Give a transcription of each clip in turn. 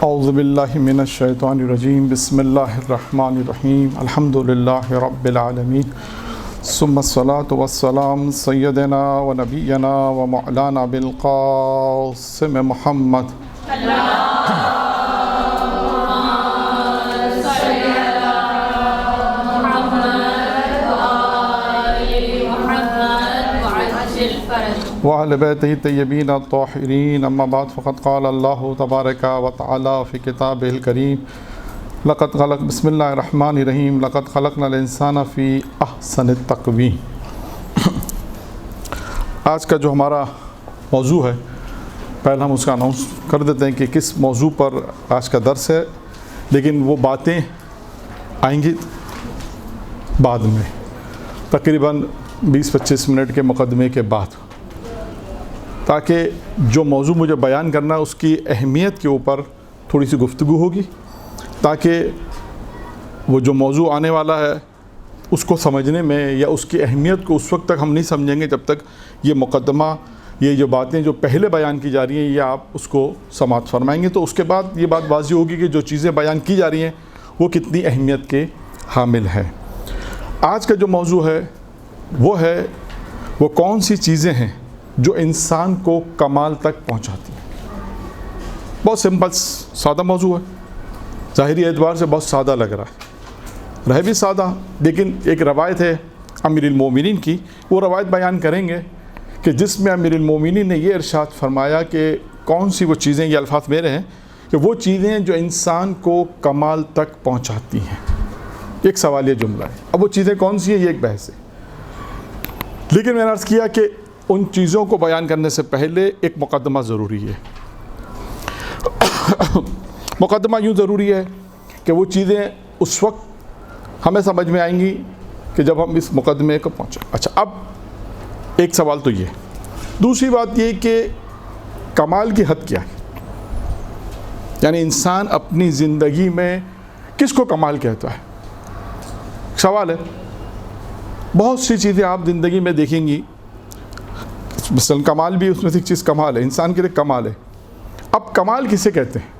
اعوذ باللہ من الشیطان الرجیم بسم اللہ الرحمن الرحیم الحمدللہ رب العالمین ثم الصلاة والسلام سیدنا و نبینا و مولانا بالقاسم محمد وعلى بیتہ الطیبین الطاہرین اما بعد فقد قال اللہ تبارک و تعالی فی کتابہ الکریم بسم اللہ الرحمن الرحیم لقد خلقنا الانسان فی احسن التقویم۔ آج کا جو ہمارا موضوع ہے، پہلے ہم اس کا اناؤنس کر دیتے ہیں کہ کس موضوع پر آج کا درس ہے، لیکن وہ باتیں آئیں گی بعد میں، تقریباً 20-25 منٹ کے مقدمے کے بعد، تاکہ جو موضوع مجھے بیان کرنا ہے اس کی اہمیت کے اوپر تھوڑی سی گفتگو ہوگی، تاکہ وہ جو موضوع آنے والا ہے اس کو سمجھنے میں یا اس کی اہمیت کو اس وقت تک ہم نہیں سمجھیں گے جب تک یہ مقدمہ، یہ جو باتیں جو پہلے بیان کی جا رہی ہیں، یہ آپ اس کو سماعت فرمائیں گے تو اس کے بعد یہ بات واضح ہوگی کہ جو چیزیں بیان کی جا رہی ہیں وہ کتنی اہمیت کے حامل ہے۔ آج کا جو موضوع ہے وہ کون سی چیزیں ہیں جو انسان کو کمال تک پہنچاتی ہیں۔ بہت سمپل سادہ موضوع ہے، ظاہری اعتبار سے بہت سادہ لگ رہا ہے بھی سادہ، لیکن ایک روایت ہے امیر المومنین کی، وہ روایت بیان کریں گے کہ جس میں امیر المومنین نے یہ ارشاد فرمایا کہ کون سی وہ چیزیں، یہ الفاظ میرے ہیں، کہ وہ چیزیں جو انسان کو کمال تک پہنچاتی ہیں۔ ایک سوالیہ جملہ ہے، اب وہ چیزیں کون سی ہیں یہ ایک بحث ہے، لیکن میں نے عرض کیا کہ ان چیزوں کو بیان کرنے سے پہلے ایک مقدمہ ضروری ہے۔ مقدمہ یوں ضروری ہے کہ وہ چیزیں اس وقت ہمیں سمجھ میں آئیں گی کہ جب ہم اس مقدمے کو پہنچیں۔ اچھا، اب ایک سوال تو یہ، دوسری بات یہ کہ کمال کی حد کیا ہے، یعنی انسان اپنی زندگی میں کس کو کمال کہتا ہے؟ سوال ہے۔ بہت سی چیزیں آپ زندگی میں دیکھیں گی، مثلاً کمال بھی اس میں سے ایک چیز کمال ہے، انسان کے لیے کمال ہے۔ اب کمال کسے کہتے ہیں؟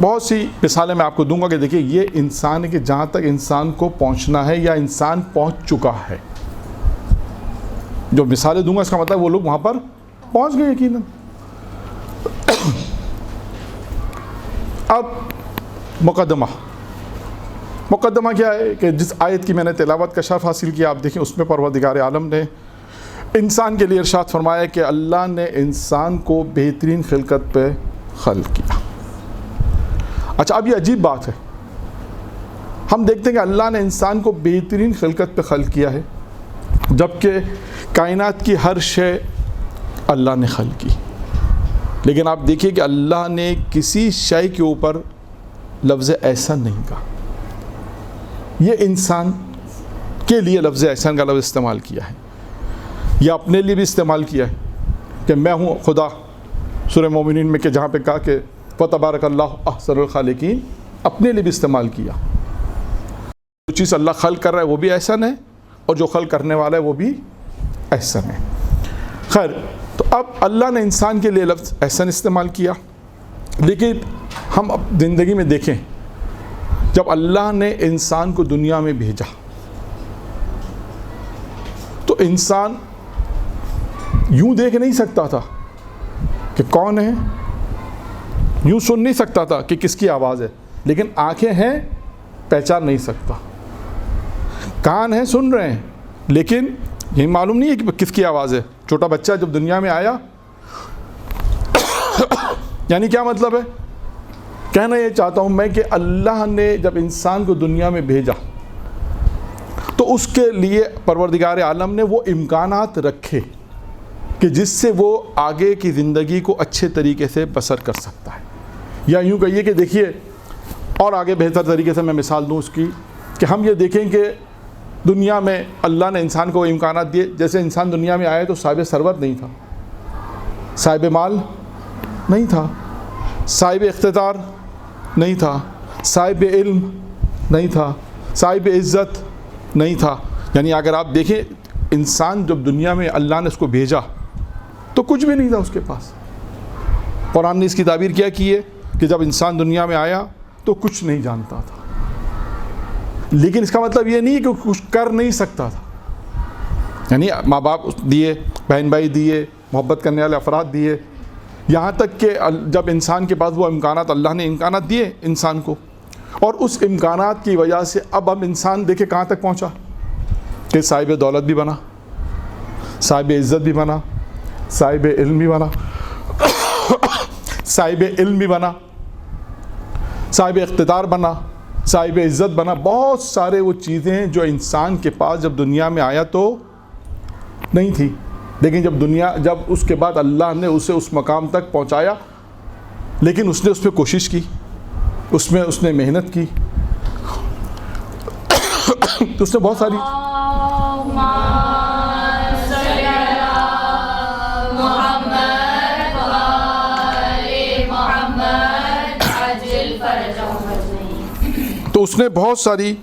بہت سی مثالیں میں آپ کو دوں گا کہ دیکھیے یہ انسان ہے کہ جہاں تک انسان کو پہنچنا ہے یا انسان پہنچ چکا ہے۔ جو مثالیں دوں گا اس کا مطلب وہ لوگ وہاں پر پہنچ گئے یقیناً۔ اب مقدمہ کیا ہے کہ جس آیت کی میں نے تلاوت کا شرف حاصل کیا، آپ دیکھیں اس میں پروردگار عالم نے انسان کے لیے ارشاد فرمایا کہ اللہ نے انسان کو بہترین خلقت پہ خلق کیا۔ اچھا، اب یہ عجیب بات ہے، ہم دیکھتے ہیں کہ اللہ نے انسان کو بہترین خلقت پہ خلق کیا ہے، جبکہ کائنات کی ہر شے اللہ نے خلق کی، لیکن آپ دیکھیے کہ اللہ نے کسی شے کے اوپر لفظ احسن نہیں کہا، یہ انسان کے لیے لفظ احسان کا لفظ استعمال کیا ہے، یا اپنے لیے بھی استعمال کیا ہے کہ میں ہوں خدا، سورہ مومنین میں کہ جہاں پہ کہا کہ فَتَبَارَكَ اللَّهُ أَحْسَنُ الْخَالِقِينَ، اپنے لیے بھی استعمال کیا۔ جو چیز اللہ خلق کر رہا ہے وہ بھی احسن ہے، اور جو خلق کرنے والا ہے وہ بھی احسن ہے۔ خیر، تو اب اللہ نے انسان کے لیے لفظ احسن استعمال کیا، لیکن ہم اب زندگی میں دیکھیں جب اللہ نے انسان کو دنیا میں بھیجا تو انسان یوں دیکھ نہیں سکتا تھا کہ کون ہے، یوں سن نہیں سکتا تھا کہ کس کی آواز ہے، لیکن آنکھیں ہیں پہچان نہیں سکتا، کان ہیں سن رہے ہیں، لیکن یہ معلوم نہیں ہے کہ کس کی آواز ہے۔ چھوٹا بچہ جب دنیا میں آیا، یعنی کیا مطلب ہے؟ کہنا یہ چاہتا ہوں میں کہ اللہ نے جب انسان کو دنیا میں بھیجا تو اس کے لیے پروردگار عالم نے وہ امکانات رکھے کہ جس سے وہ آگے کی زندگی کو اچھے طریقے سے بسر کر سکتا ہے، یا یوں کہیے کہ دیکھیے اور آگے بہتر طریقے سے میں مثال دوں اس کی، کہ ہم یہ دیکھیں کہ دنیا میں اللہ نے انسان کو امکانات دیے، جیسے انسان دنیا میں آیا تو صاحب ثروت نہیں تھا، صاحب مال نہیں تھا، صاحب اقتدار نہیں تھا، صاحب علم نہیں تھا، صاحب عزت نہیں تھا، یعنی اگر آپ دیکھیں انسان جب دنیا میں اللہ نے اس کو بھیجا تو کچھ بھی نہیں تھا اس کے پاس۔ قرآن نے اس کی تعبیر کیا کی ہے کہ جب انسان دنیا میں آیا تو کچھ نہیں جانتا تھا، لیکن اس کا مطلب یہ نہیں ہے کہ کچھ کر نہیں سکتا تھا. یعنی ماں باپ دیے، بہن بھائی دیے، محبت کرنے والے افراد دیے، یہاں تک کہ جب انسان کے پاس وہ امکانات، اللہ نے امکانات دیے انسان کو، اور اس امکانات کی وجہ سے اب انسان دیکھے کہاں تک پہنچا کہ صاحب دولت بھی بنا، صاحب عزت بھی بنا، صاحب علم بھی بنا، صاحب علم بھی بنا، صاحب اقتدار بنا، صاحب عزت بنا. بہت سارے وہ چیزیں جو انسان کے پاس جب دنیا میں آیا تو نہیں تھی، لیکن جب اس کے بعد اللہ نے اسے اس مقام تک پہنچایا، لیکن اس نے اس پہ کوشش کی، اس نے محنت کی. تو اس نے بہت ساری بہت ساری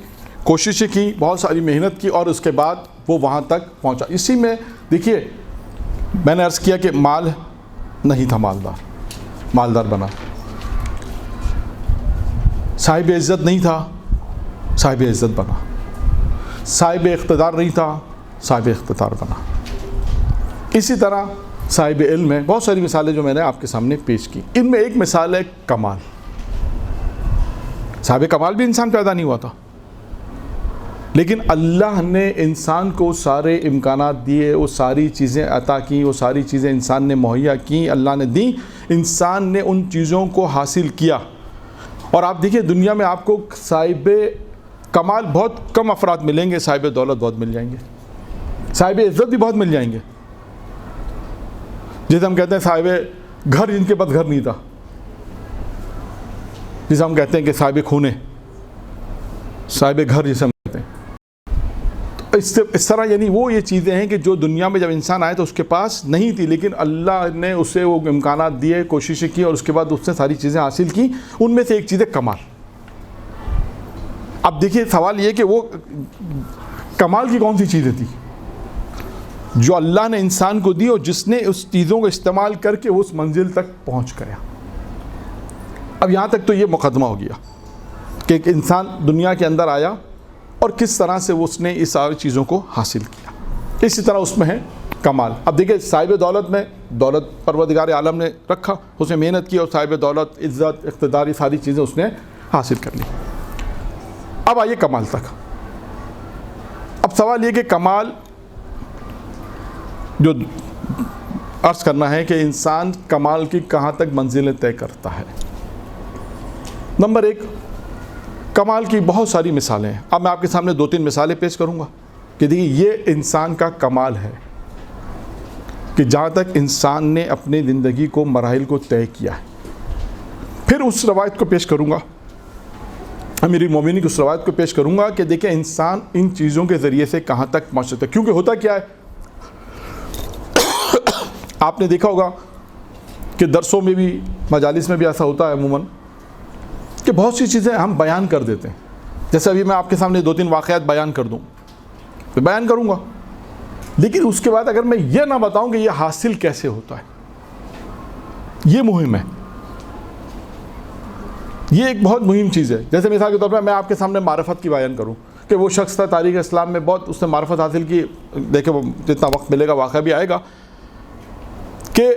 کوششیں کی، بہت ساری محنت کی، اور اس کے بعد وہ وہاں تک پہنچا. اسی میں دیکھیے میں نے عرض کیا کہ مال نہیں تھا، مالدار بنا. صاحب عزت نہیں تھا، صاحب عزت بنا. صاحب اقتدار نہیں تھا، صاحب اقتدار بنا. اسی طرح صاحب علم ہے. بہت ساری مثالیں جو میں نے آپ کے سامنے پیش کی. ان میں ایک مثال ہے کمال. صاحب کمال بھی انسان پیدا نہیں ہوا تھا، لیکن اللہ نے انسان کو سارے امکانات دیے، وہ ساری چیزیں عطا کی، وہ ساری چیزیں انسان نے مہیا کی، اللہ نے دی. انسان نے ان چیزوں کو حاصل کیا. اور آپ دیکھیے دنیا میں آپ کو صاحب کمال بہت کم افراد ملیں گے، صاحب دولت بہت مل جائیں گے، صاحب عزت بھی بہت مل جائیں گے. جیسے ہم کہتے ہیں صاحب گھر، جن کے پاس گھر نہیں تھا، جسے ہم کہتے ہیں کہ صاحب خونے، صاحب گھر جسے ہم کہتے ہیں. تو اس طرح یعنی وہ یہ چیزیں ہیں کہ جو دنیا میں جب انسان آئے تو اس کے پاس نہیں تھی، لیکن اللہ نے اسے وہ امکانات دیے، کوششیں کی، اور اس کے بعد اس نے ساری چیزیں حاصل کی. ان میں سے ایک چیز ہے کمال. اب دیکھیے سوال یہ کہ وہ کمال کی کون سی چیزیں تھی جو اللہ نے انسان کو دی، اور جس نے اس چیزوں کو استعمال کر کے اس منزل تک پہنچ گیا. اب یہاں تک تو یہ مقدمہ ہو گیا کہ ایک انسان دنیا کے اندر آیا اور کس طرح سے اس نے اس ساری چیزوں کو حاصل کیا. اسی طرح اس میں ہے کمال. اب دیکھیں صاحب دولت میں دولت پروردگار عالم نے رکھا، اس نے محنت کی، اور صاحب دولت، عزت، اقتدار، یہ ساری چیزیں اس نے حاصل کر لی. اب آئیے کمال تک. اب سوال یہ کہ کمال جو عرض کرنا ہے کہ انسان کمال کی کہاں تک منزلیں طے کرتا ہے. نمبر ایک، کمال کی بہت ساری مثالیں ہیں. اب میں آپ کے سامنے 2-3 مثالیں پیش کروں گا کہ دیکھیے یہ انسان کا کمال ہے کہ جہاں تک انسان نے اپنی زندگی کو مراحل کو طے کیا ہے. پھر اس روایت کو پیش کروں گا، امیر المومنین کی اس روایت کو پیش کروں گا کہ دیکھیں انسان ان چیزوں کے ذریعے سے کہاں تک پہنچ سکتا ہے. کیونکہ ہوتا کیا ہے، آپ نے دیکھا ہوگا کہ درسوں میں بھی، مجالس میں بھی ایسا ہوتا ہے عموماً کہ بہت سی چیزیں ہم بیان کر دیتے ہیں. جیسے ابھی میں آپ کے سامنے 2-3 واقعات بیان کر دوں، میں بیان کروں گا، لیکن اس کے بعد اگر میں یہ نہ بتاؤں کہ یہ حاصل کیسے ہوتا ہے، یہ مہم ہے، یہ ایک بہت مہم چیز ہے. جیسے مثال کے طور پر میں آپ کے سامنے معرفت کی بیان کروں کہ وہ شخص تھا تاریخ اسلام میں بہت اس نے معرفت حاصل کی. دیکھیں وہ جتنا وقت ملے گا واقعہ بھی آئے گا کہ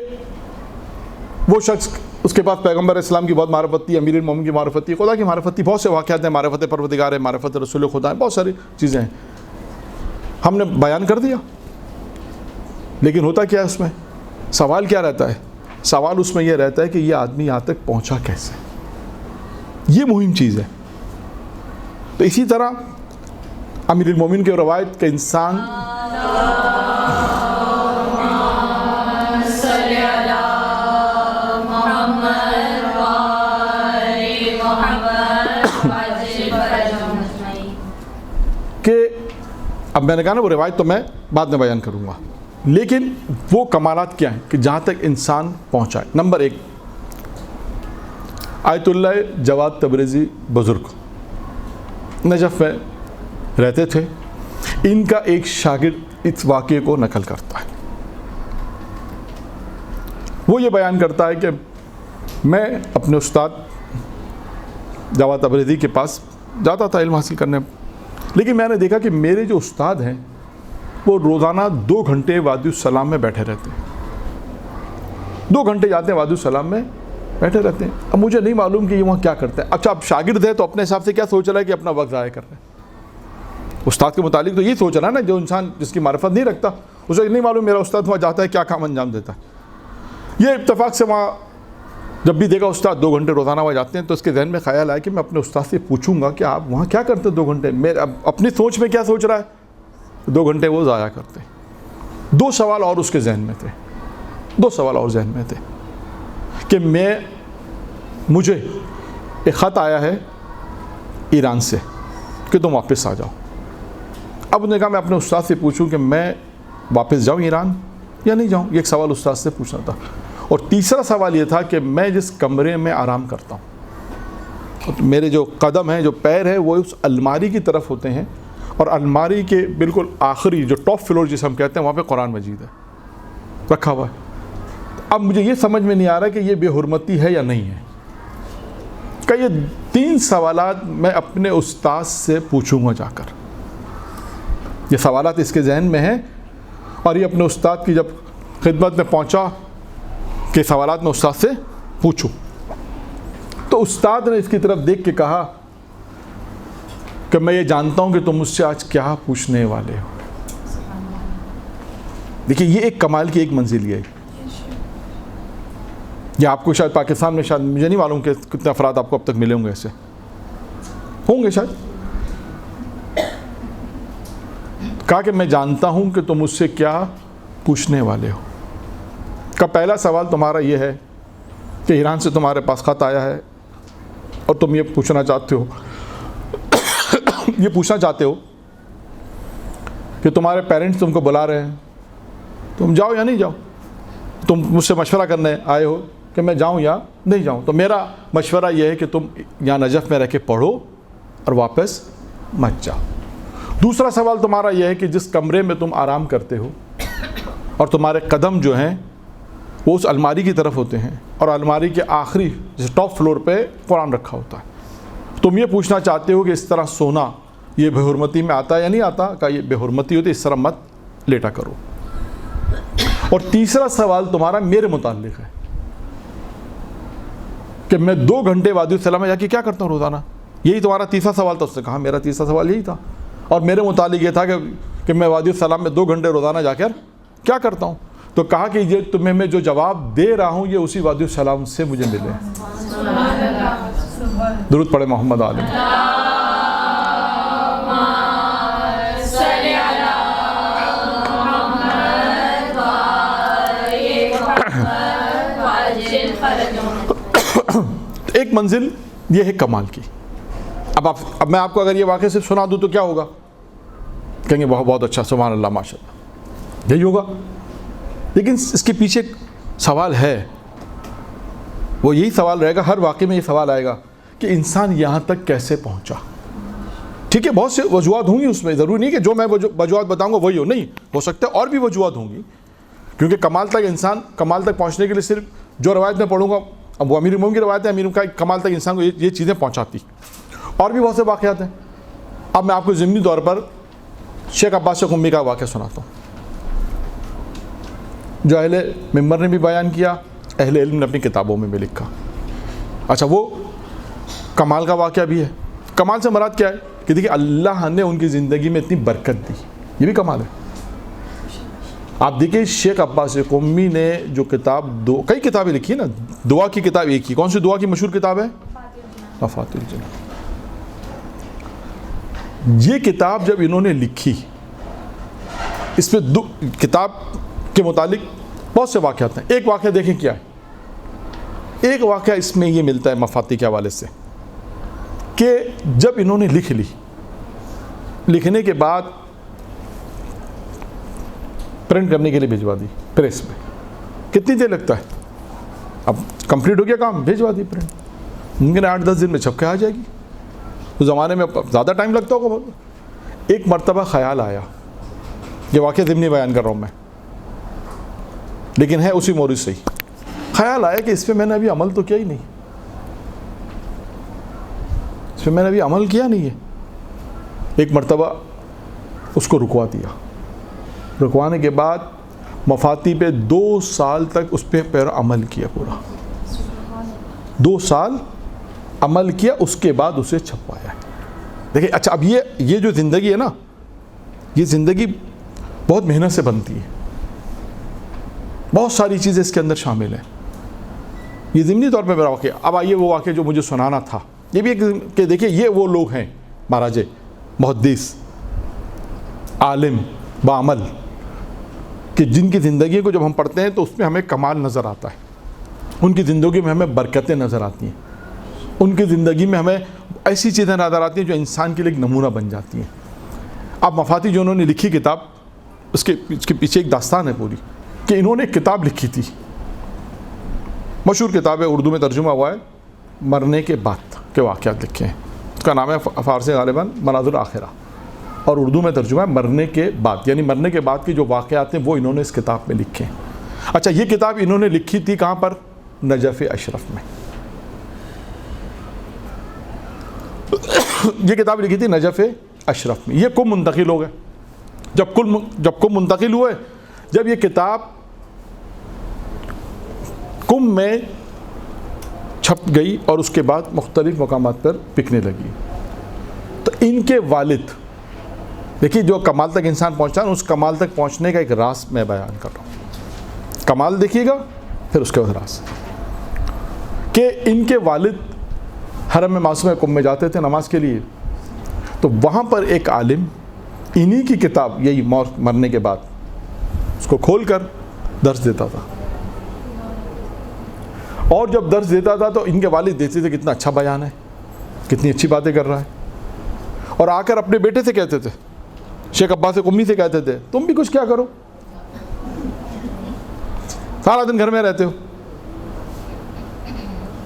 وہ شخص، اس کے پاس پیغمبر اسلام کی بہت معرفت تھی، امیر المومنین کی معرفت تھی، خدا کی معرفت تھی. بہت سے واقعات ہیں، معرفت پروردگار ہے، معرفت رسول خدا ہے، بہت ساری چیزیں ہیں، ہم نے بیان کر دیا. لیکن ہوتا کیا ہے اس میں، سوال کیا رہتا ہے؟ سوال اس میں یہ رہتا ہے کہ یہ آدمی یہاں تک پہنچا کیسے. یہ مہم چیز ہے. تو اسی طرح امیر المومنین کی روایت کہ انسان کہ اب میں نے کہا نا وہ روایت تو میں بعد میں بیان کروں گا، لیکن وہ کمالات کیا ہیں کہ جہاں تک انسان پہنچا ہے. نمبر 1، آیت اللہ جواد تبریزی بزرگ نجف میں رہتے تھے. ان کا ایک شاگرد اس واقعے کو نقل کرتا ہے. وہ یہ بیان کرتا ہے کہ میں اپنے استاد جواد تبریزی کے پاس جاتا تھا علم حاصل کرنے، لیکن میں نے دیکھا کہ میرے جو استاد ہیں وہ روزانہ 2 گھنٹے وادی السلام میں بیٹھے رہتے ہیں، 2 گھنٹے جاتے ہیں وادی السلام میں بیٹھے رہتے ہیں۔ اب مجھے نہیں معلوم کہ یہ وہاں کیا کرتے ہیں۔ اچھا، اب شاگرد ہے تو اپنے حساب سے کیا سوچ رہا ہے کہ اپنا وقت ضائع کر رہے ہیں، استاد کے متعلق تو یہ سوچ رہا ہے نا، جو انسان جس کی معرفت نہیں رکھتا اسے نہیں معلوم میرا استاد وہاں جاتا ہے کیا کام انجام دیتا ہے۔ یہ اتفاق سے وہاں جب بھی دیکھا استاد 2 گھنٹے روزانہ وہاں جاتے ہیں تو اس کے ذہن میں خیال آیا کہ میں اپنے استاد سے پوچھوں گا کہ آپ وہاں کیا کرتے 2 گھنٹے، میں اپنی سوچ میں کیا سوچ رہا ہے، 2 گھنٹے وہ ضائع کرتے۔ 2 سوال اور اس کے ذہن میں تھے، 2 سوال اور ذہن میں تھے کہ مجھے ایک خط آیا ہے ایران سے کہ تم واپس آ جاؤ۔ اب انہوں نے کہا میں اپنے استاد سے پوچھوں کہ میں واپس جاؤں ایران یا نہیں جاؤں، یہ ایک سوال استاد سے پوچھنا تھا۔ اور تیسرا سوال یہ تھا کہ میں جس کمرے میں آرام کرتا ہوں، میرے جو قدم ہیں، جو پیر ہیں، وہ اس الماری کی طرف ہوتے ہیں، اور الماری کے بالکل آخری جو ٹاپ فلور جسے ہم کہتے ہیں وہاں پہ قرآن مجید ہے رکھا ہوا ہے۔ اب مجھے یہ سمجھ میں نہیں آ رہا کہ یہ بے حرمتی ہے یا نہیں ہے۔ کہ یہ 3 سوالات میں اپنے استاد سے پوچھوں گا جا کر، یہ سوالات اس کے ذہن میں ہیں، اور یہ اپنے استاد کی جب خدمت میں پہنچا کہ سوالات میں استاد سے پوچھوں، تو استاد نے اس کی طرف دیکھ کے کہا کہ میں یہ جانتا ہوں کہ تم مجھ سے آج کیا پوچھنے والے ہو۔ دیکھیے یہ ایک کمال کی ایک منزل یہ ہے۔ یہ آپ کو شاید پاکستان میں، شاید مجھے نہیں معلوم کہ کتنے افراد آپ کو اب تک ملے ہوں گے، ایسے ہوں گے شاید۔ کہا کہ میں جانتا ہوں کہ تم مجھ سے کیا پوچھنے والے ہو۔ کا پہلا سوال تمہارا یہ ہے کہ ایران سے تمہارے پاس خط آیا ہے اور تم یہ پوچھنا چاہتے ہو کہ تمہارے پیرنٹس تم کو بلا رہے ہیں، تم جاؤ یا نہیں جاؤ۔ تم مجھ سے مشورہ کرنے آئے ہو کہ میں جاؤں یا نہیں جاؤں، تو میرا مشورہ یہ ہے کہ تم یہاں نجف میں رہ کے پڑھو اور واپس مت جاؤ۔ دوسرا سوال تمہارا یہ ہے کہ جس کمرے میں تم آرام کرتے ہو اور تمہارے قدم جو ہیں وہ اس الماری کی طرف ہوتے ہیں، اور الماری کے آخری جس ٹاپ فلور پہ قرآن رکھا ہوتا ہے، تم یہ پوچھنا چاہتے ہو کہ اس طرح سونا یہ بے حرمتی میں آتا یا نہیں آتا؟ کہ یہ بے حرمتی ہوتی، اس طرح مت لیٹا کرو۔ اور تیسرا سوال تمہارا میرے متعلق ہے کہ میں 2 گھنٹے وادی السلام میں جا کے کیا کرتا ہوں روزانہ، یہی تمہارا تیسرا سوال تھا۔ اس نے کہا میرا تیسرا سوال یہی تھا، اور میرے متعلق یہ تھا کہ میں وادی السلام میں 2 گھنٹے روزانہ جا کر کیا کرتا ہوں۔ تو کہا کہ یہ تمہیں میں جو جواب دے رہا ہوں یہ اسی وادی السلام سے مجھے ملے۔ درود پڑھے محمد عالم۔ ایک منزل یہ ہے کمال کی۔ اب میں آپ کو اگر یہ واقعہ صرف سنا دوں تو کیا ہوگا؟ کہیں گے بہت اچھا، سبحان اللہ، ماشاء اللہ، یہی ہوگا۔ لیکن اس کے پیچھے سوال ہے، وہ یہی سوال رہے گا، ہر واقعے میں یہ سوال آئے گا کہ انسان یہاں تک کیسے پہنچا۔ ٹھیک ہے، بہت سے وجوہات ہوں گی اس میں، ضروری نہیں کہ جو میں وجوہات بتاؤں گا وہی ہو، نہیں ہو سکتا اور بھی وجوہات ہوں گی، کیونکہ کمال تک پہنچنے کے لیے صرف جو روایت میں پڑھوں گا، اب وہ امیر المومنین کی روایت ہے، امیر کا کمال تک انسان کو یہ چیزیں پہنچاتی، اور بھی بہت سے واقعات ہیں۔ اب میں آپ کو ضمنی طور پر شیخ عباس قمی کا واقعہ سناتا ہوں، جو اہل ممبر نے بھی بیان کیا، اہل علم نے اپنی کتابوں میں بھی لکھا۔ اچھا، وہ کمال کا واقعہ بھی ہے۔ کمال سے مراد کیا ہے کہ دیکھیے اللہ نے ان کی زندگی میں اتنی برکت دی، یہ بھی کمال ہے۔ آپ دیکھیے شیخ عباس قمی نے جو کئی کتابیں لکھی نا، دعا کی کتاب ایک ہی، کون سی دعا کی مشہور کتاب ہے؟ وفات الجنہ۔ یہ کتاب جب انہوں نے لکھی، اس پہ کتاب کے متعلق بہت سے واقعات ہیں۔ ایک واقعہ دیکھیں کیا ہے۔ ایک واقعہ اس میں یہ ملتا ہے مفاتی کے حوالے سے کہ جب انہوں نے لکھ لی، لکھنے کے بعد پرنٹ کرنے کے لیے بھیجوا دی پریس میں، کتنی دیر لگتا ہے؟ اب کمپلیٹ ہو گیا کام، بھیجوا دی پرنٹ، ممکن 8-10 دن میں چھپ کے آ جائے گی۔ اس زمانے میں زیادہ ٹائم لگتا ہوگا بہت۔ ایک مرتبہ خیال آیا، یہ واقعہ ضمنی بیان کر رہا ہوں میں، لیکن ہے اسی مورد سے ہی۔ خیال آیا کہ اس پہ میں نے ابھی عمل تو کیا ہی نہیں، اس پہ میں نے ابھی عمل کیا نہیں ہے. ایک مرتبہ اس کو رکوا دیا. رکوانے کے بعد مفاتی پہ 2 سال تک اس پہ عمل کیا، پورا 2 سال عمل کیا، اس کے بعد اسے چھپوایا. دیکھیں اچھا، اب یہ جو زندگی ہے نا، یہ زندگی بہت محنت سے بنتی ہے، بہت ساری چیزیں اس کے اندر شامل ہیں. یہ ضمنی طور پہ میرا واقعہ. اب آئیے وہ واقعہ جو مجھے سنانا تھا، یہ بھی ایک کہ دیکھیں یہ وہ لوگ ہیں مہاراجے، محدث، عالم، بعمل، کہ جن کی زندگی کو جب ہم پڑھتے ہیں تو اس میں ہمیں کمال نظر آتا ہے، ان کی زندگی میں ہمیں برکتیں نظر آتی ہیں، ان کی زندگی میں ہمیں ایسی چیزیں نظر آتی ہیں جو انسان کے لیے ایک نمونہ بن جاتی ہیں. اب مفاتی جو انہوں نے لکھی کتاب، اس کے پیچھے ایک داستان ہے پوری، کہ انہوں نے ایک کتاب لکھی تھی، مشہور کتاب ہے، اردو میں ترجمہ ہوا ہے، مرنے کے بعد کے واقعات لکھے ہیں. اس کا نام ہے فارسی غالباً مناظر آخرہ، اور اردو میں ترجمہ ہے مرنے کے بعد، یعنی مرنے کے بعد کے جو واقعات ہیں وہ انہوں نے اس کتاب میں لکھے ہیں. اچھا، یہ کتاب انہوں نے لکھی تھی کہاں پر؟ نجف اشرف میں. یہ کتاب لکھی تھی نجف اشرف میں. یہ کم منتقل ہو گئے. جب کم منتقل ہوئے، جب یہ کتاب کم میں چھپ گئی اور اس کے بعد مختلف مقامات پر بکنے لگی، تو ان کے والد، دیکھیے جو کمال تک انسان پہنچتا ہے، اس کمال تک پہنچنے کا ایک راز میں بیان کر رہا ہوں. کمال دیکھیے گا، پھر اس کے بعد راز، کہ ان کے والد حرم معصومہ قم میں جاتے تھے نماز کے لیے، تو وہاں پر ایک عالم انہی کی کتاب، یہی مرنے کے بعد، اس کو کھول کر درس دیتا تھا. اور جب درس دیتا تھا تو ان کے والد دیتے تھے کتنا اچھا بیان ہے، کتنی اچھی باتیں کر رہا ہے، اور آ کر اپنے بیٹے سے کہتے تھے، شیخ عباس قمی سے کہتے تھے، تم بھی کچھ کیا کرو، سارا دن گھر میں رہتے ہو،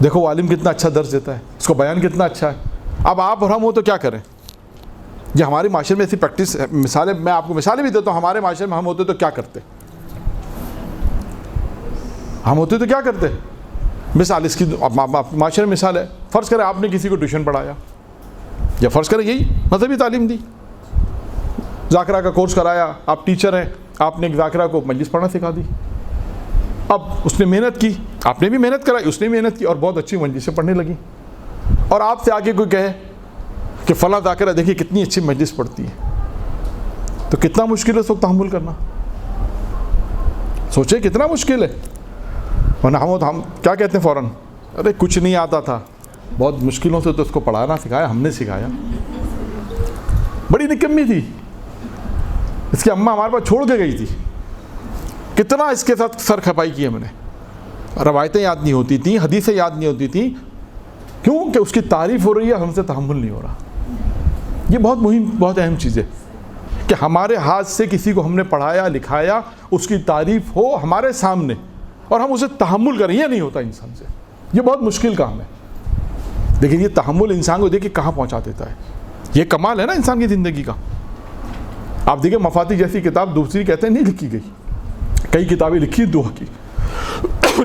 دیکھو عالم کتنا اچھا درس دیتا ہے، اس کو بیان کتنا اچھا ہے. اب آپ اور ہم ہو تو کیا کریں؟ یہ ہمارے معاشرے میں ایسی پریکٹس مثالیں، میں آپ کو مثالیں بھی دیتا ہوں. ہمارے معاشرے میں ہم ہوتے تو کیا کرتے؟ ہم ہوتے تو کیا کرتے؟ مثال اس کی معاشرے میں مثال ہے، فرض کریں آپ نے کسی کو ٹیوشن پڑھایا، یا فرض کریں یہی مذہبی تعلیم دی، ذاکرہ کا کورس کرایا، آپ ٹیچر ہیں، آپ نے ایک ذاکرہ کو مجلس پڑھنا سکھا دی. اب اس نے محنت کی، آپ نے بھی محنت کرائی، اس نے محنت کی، اور بہت اچھی مجلسیں پڑھنے لگی. اور آپ سے آگے کوئی کہے کہ فلاں ذاکرہ دیکھیے کتنی اچھی مجلس پڑھتی ہے، تو کتنا مشکل ہے اس وقت تحمل کرنا. سوچے کتنا مشکل ہے. ورنہ ہم کیا کہتے ہیں فوراً، ارے کچھ نہیں آتا تھا، بہت مشکلوں سے تو اس کو پڑھانا سکھایا، ہم نے سکھایا. بڑی نکمی تھی، اس کی اماں ہمارے پاس چھوڑ کے گئی تھی، کتنا اس کے ساتھ سر کھپائی کی ہم نے. روایتیں یاد نہیں ہوتی تھیں، حدیثیں یاد نہیں ہوتی تھیں، کیوں کہ اس کی تعریف ہو رہی ہے، ہم سے تحمل نہیں ہو رہا. یہ بہت مہم، بہت اہم چیز ہے کہ ہمارے ہاتھ سے کسی کو ہم نے پڑھایا لکھایا، اس کی تعریف ہو ہمارے سامنے، اور ہم اسے تحمل کریں. یہ نہیں ہوتا انسان سے، یہ بہت مشکل کام ہے. لیکن یہ تحمل انسان کو دیکھیں کہاں پہنچا دیتا ہے. یہ کمال ہے نا انسان کی زندگی کا. آپ دیکھیں مفاتی جیسی کتاب دوسری کہتے ہیں نہیں لکھی گئی، کئی کتابیں لکھی دعا کی،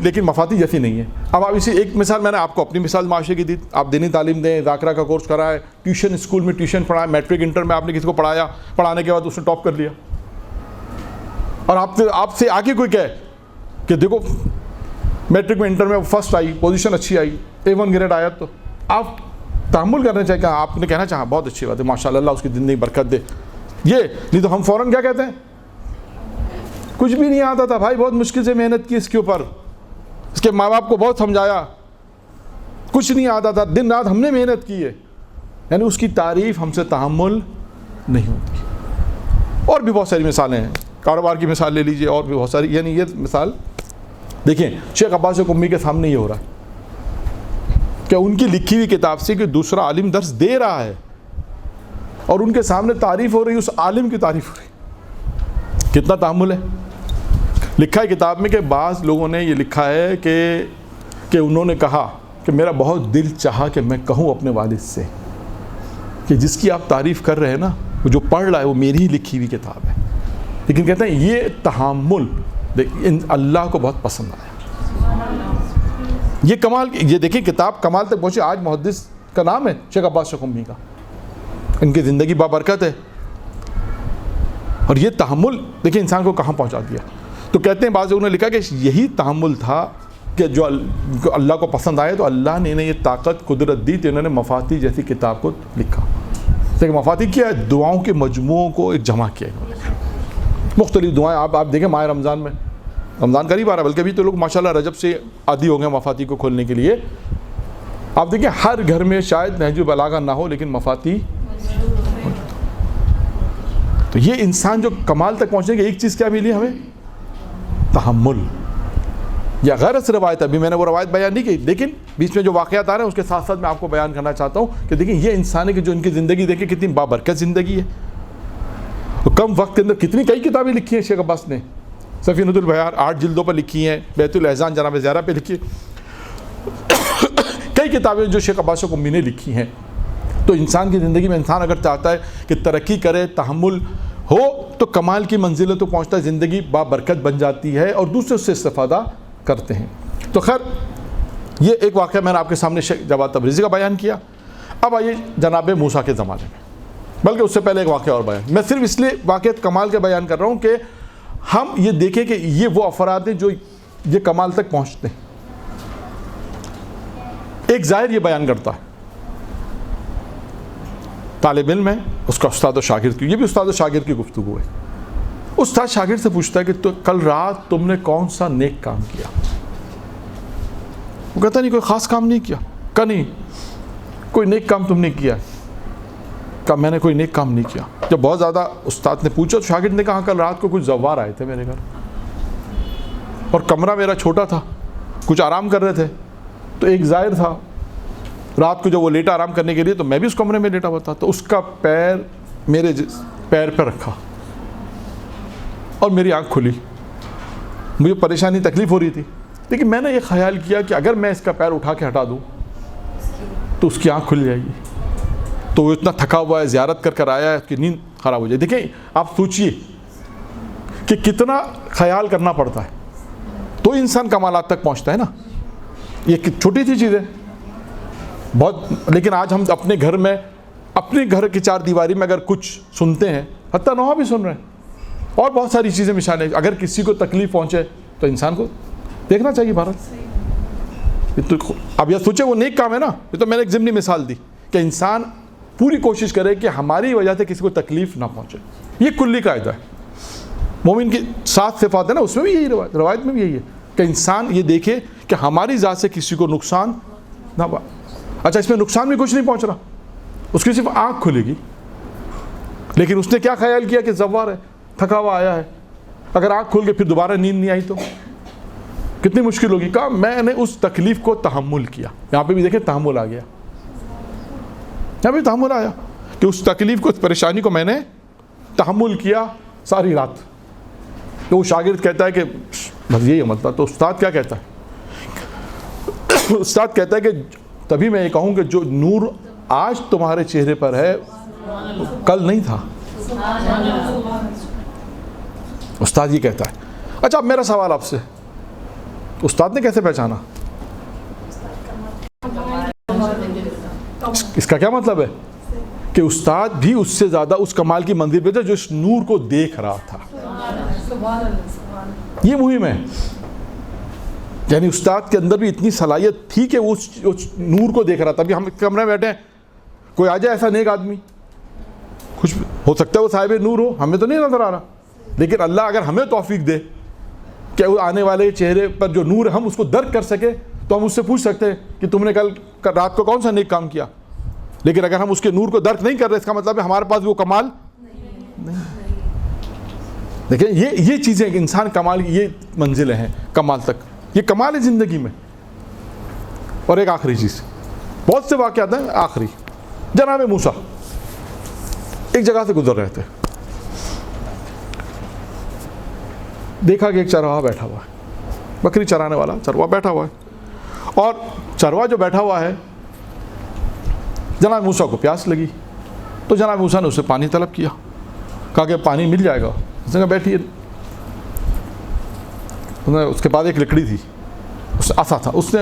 لیکن مفاتی جیسی نہیں ہے. اب آپ اسی ایک مثال، میں نے آپ کو اپنی مثال معاشرے کی دی. آپ دینی تعلیم دیں، ذاکرہ کا کورس کرائے، ٹیوشن اسکول میں ٹیوشن پڑھائے، میٹرک انٹر میں آپ نے کسی کو پڑھایا، پڑھانے کے بعد اس نے ٹاپ کر لیا، اور آپ سے آگے کوئی کہے کہ دیکھو میٹرک میں انٹر میں فرسٹ آئی، پوزیشن اچھی آئی، A1 گریڈ آیا، تو آپ تحمل کرنا چاہیے کہ آپ نے کہنا چاہا بہت اچھی بات ہے، ماشاء اللہ اس کی زندگی برکت دے. یہ نہیں تو ہم فوراً کیا کہتے ہیں، کچھ بھی نہیں آتا تھا بھائی، بہت مشکل سے محنت کی اس کے اوپر، اس کے ماں باپ کو بہت سمجھایا، کچھ نہیں آتا تھا، دن رات ہم نے محنت کی ہے. یعنی اس کی تعریف ہم سے تحمل نہیں ہوتی. اور بھی بہت ساری مثالیں ہیں، کاروبار کی مثال لے لیجئے، اور بھی بہت ساری. یعنی یہ مثال دیکھیں شیخ عباس قمی کے سامنے یہ ہو رہا ہے کہ ان کی لکھی ہوئی کتاب سے کہ دوسرا عالم درس دے رہا ہے، اور ان کے سامنے تعریف ہو رہی ہے، اس عالم کی تعریف ہو رہی ہے. کتنا تحمل ہے. لکھا ہے کتاب میں کہ بعض لوگوں نے یہ لکھا ہے کہ انہوں نے کہا کہ میرا بہت دل چاہا کہ میں کہوں اپنے والد سے کہ جس کی آپ تعریف کر رہے ہیں نا، وہ جو پڑھ رہا ہے وہ میری ہی لکھی ہوئی کتاب ہے. لیکن کہتے ہیں یہ تحمل اللہ کو بہت پسند آیا. یہ کمال، یہ دیکھیں کتاب کمال تک پہنچی. آج محدث کا نام ہے شیخ عباس شیخ کا، ان کی زندگی بابرکت ہے. اور یہ تحمل دیکھیں انسان کو کہاں پہنچا دیا. تو کہتے ہیں بعض لوگوں نے لکھا کہ یہی تحمل تھا کہ جو اللہ کو پسند آئے تو اللہ نے انہیں یہ طاقت قدرت دی تو انہوں نے مفاتیح جیسی کتاب کو لکھا. لیکن مفاتیح کیا ہے؟ دعاؤں کے مجموعوں کو ایک جمع کیا ہے. مختلف دعائیں آپ دیکھیں ماہ رمضان میں، رمضان قریب آ رہا ہے، بلکہ ابھی تو لوگ ماشاءاللہ رجب سے عادی ہو گئے مفاتیح کو کھولنے کے لیے. آپ دیکھیں ہر گھر میں شاید نہج البلاغہ نہ ہو لیکن مفاتیح. تو یہ انسان جو کمال تک پہنچنے کی ایک چیز کیا ملی ہمیں؟ تحمل. یا غیر روایت، ابھی میں نے وہ روایت بیان نہیں کی لیکن بیچ میں جو واقعات آ رہے ہیں اس کے ساتھ ساتھ میں آپ کو بیان کرنا چاہتا ہوں کہ دیکھیں یہ انسان ہے کہ جو ان کی زندگی دیکھیں کتنی بابرکت زندگی ہے. تو کم وقت کے اندر کئی کتابیں لکھی ہیں شیخ عباس نے. سفینۃ البحار 8 جلدوں پر لکھی ہیں، بیت الاحزان جناب زیارہ پہ لکھی ہے. کئی کتابیں جو شیخ عباس قمی نے لکھی ہیں. تو انسان کی زندگی میں انسان اگر چاہتا ہے کہ ترقی کرے، تحمل ہو تو کمال کی منزلوں تو پہنچتا ہے، زندگی بابرکت بن جاتی ہے اور دوسرے اس سے استفادہ کرتے ہیں. تو خیر یہ ایک واقعہ میں نے آپ کے سامنے جواد تبریزی کا بیان کیا. اب آئیے جناب موسیٰ کے زمانے میں، بلکہ اس سے پہلے ایک واقعہ اور بیان. میں صرف اس لیے واقعات کمال کے بیان کر رہا ہوں کہ ہم یہ دیکھیں کہ یہ وہ افراد ہیں جو یہ کمال تک پہنچتے ہیں. ایک ظاہر یہ بیان کرتا ہے، طالب علم ہے، اس کا استاد و شاگرد کی، یہ بھی استاد و شاگرد کی گفتگو ہے. استاد شاگرد سے پوچھتا ہے کہ تو کل رات تم نے کون سا نیک کام کیا؟ وہ کہتا نہیں کوئی خاص کام نہیں کیا. کہا نہیں کوئی نیک کام تم نے کیا؟ کہا میں نے کوئی نیک کام نہیں کیا. جب بہت زیادہ استاد نے پوچھا تو شاگرد نے کہا کل رات کو کچھ زوار آئے تھے میرے گھر اور کمرہ میرا چھوٹا تھا، کچھ آرام کر رہے تھے. تو ایک زائر تھا، رات کو جب وہ لیٹا آرام کرنے کے لیے تو میں بھی اس کمرے میں لیٹا ہوا تھا. تو اس کا پیر میرے پیر پہ رکھا اور میری آنکھ کھلی. مجھے پریشانی تکلیف ہو رہی تھی لیکن میں نے یہ خیال کیا کہ اگر میں اس کا پیر اٹھا کے ہٹا دوں تو اس کی آنکھ کھل جائے گی. تو وہ اتنا تھکا ہوا ہے، زیارت کر آیا ہے، اس کی نیند خراب ہو جائے. دیکھیں آپ سوچئے کہ کتنا خیال کرنا پڑتا ہے تو انسان کمالات تک پہنچتا ہے نا. یہ چھوٹی سی چیز ہے بہت، لیکن آج ہم اپنے گھر میں، اپنے گھر کی 4 دیواری میں اگر کچھ سنتے ہیں، حتیٰ نوحہ بھی سن رہے ہیں اور بہت ساری چیزیں مثالیں، اگر کسی کو تکلیف پہنچے تو انسان کو دیکھنا چاہیے. بھارت اب یہ سوچے وہ نیک کام ہے نا. یہ تو میں نے ایک ضمنی مثال دی کہ انسان پوری کوشش کرے کہ ہماری وجہ سے کسی کو تکلیف نہ پہنچے. یہ کلی قاعدہ ہے. مومن کی 7 صفات ہے نا، اس میں بھی یہی روایت میں بھی یہی ہے کہ انسان یہ دیکھے کہ ہماری ذات سے کسی کو نقصان نہ پہنچے. اچھا اس میں نقصان بھی کچھ نہیں پہنچ رہا، اس کی صرف آنکھ کھلے گی، لیکن اس نے کیا خیال کیا کہ زوار ہے، تھکا ہوا آیا ہے، اگر آنکھ کھل کے پھر دوبارہ نیند نہیں آئی تو کتنی مشکل ہوگی. کہا میں نے اس تکلیف کو تحمل کیا. یہاں پہ بھی دیکھیں تحمل آ گیا، یہاں بھی تحمل آیا کہ اس تکلیف کو، اس پریشانی کو میں نے تحمل کیا ساری رات. تو وہ شاگرد کہتا ہے کہ بس یہی مطلب. تو استاد کیا کہتا ہے؟ استاد کہتا ہے کہ تبھی میں یہ کہوں کہ جو نور آج تمہارے چہرے پر ہے کل نہیں تھا. استاد یہ کہتا ہے. اچھا اب میرا سوال آپ سے، استاد نے کیسے پہچانا؟ اس کا کیا مطلب ہے کہ استاد بھی اس سے زیادہ اس کمال کی منزل پہ تھا جو اس نور کو دیکھ رہا تھا. یہ مہم ہے. یعنی استاد کے اندر بھی اتنی صلاحیت تھی کہ وہ اس نور کو دیکھ رہا تھا. ابھی ہم کمرے میں بیٹھے ہیں، کوئی آ جائے ایسا نیک آدمی، کچھ ہو سکتا ہے وہ صاحب نور ہو، ہمیں تو نہیں نظر آ رہا، لیکن اللہ اگر ہمیں توفیق دے کہ وہ آنے والے چہرے پر جو نور ہے ہم اس کو درک کر سکے تو ہم اس سے پوچھ سکتے ہیں کہ تم نے کل رات کو کون سا نیک کام کیا. لیکن اگر ہم اس کے نور کو درک نہیں کر رہے، اس کا مطلب ہے ہمارے پاس وہ کمال نہیں. دیکھیں یہ چیزیں کہ انسان کمال کی یہ منزلیں ہیں کمال تک، یہ کمال ہے زندگی میں. اور ایک آخری چیز، بہت سے واقعات ہیں. آخری جناب موسیٰ ایک جگہ سے گزر رہے تھے، دیکھا کہ ایک چرواہا بیٹھا ہوا ہے، بکری چرانے والا چرواہا بیٹھا ہوا ہے، اور چرواہا جو بیٹھا ہوا ہے جناب موسیٰ کو پیاس لگی تو جناب موسیٰ نے اسے پانی طلب کیا. کہا کہ پانی مل جائے گا. اس نے کہا بیٹھیے. اس کے بعد ایک لکڑی تھی، اس عصا تھا، اس نے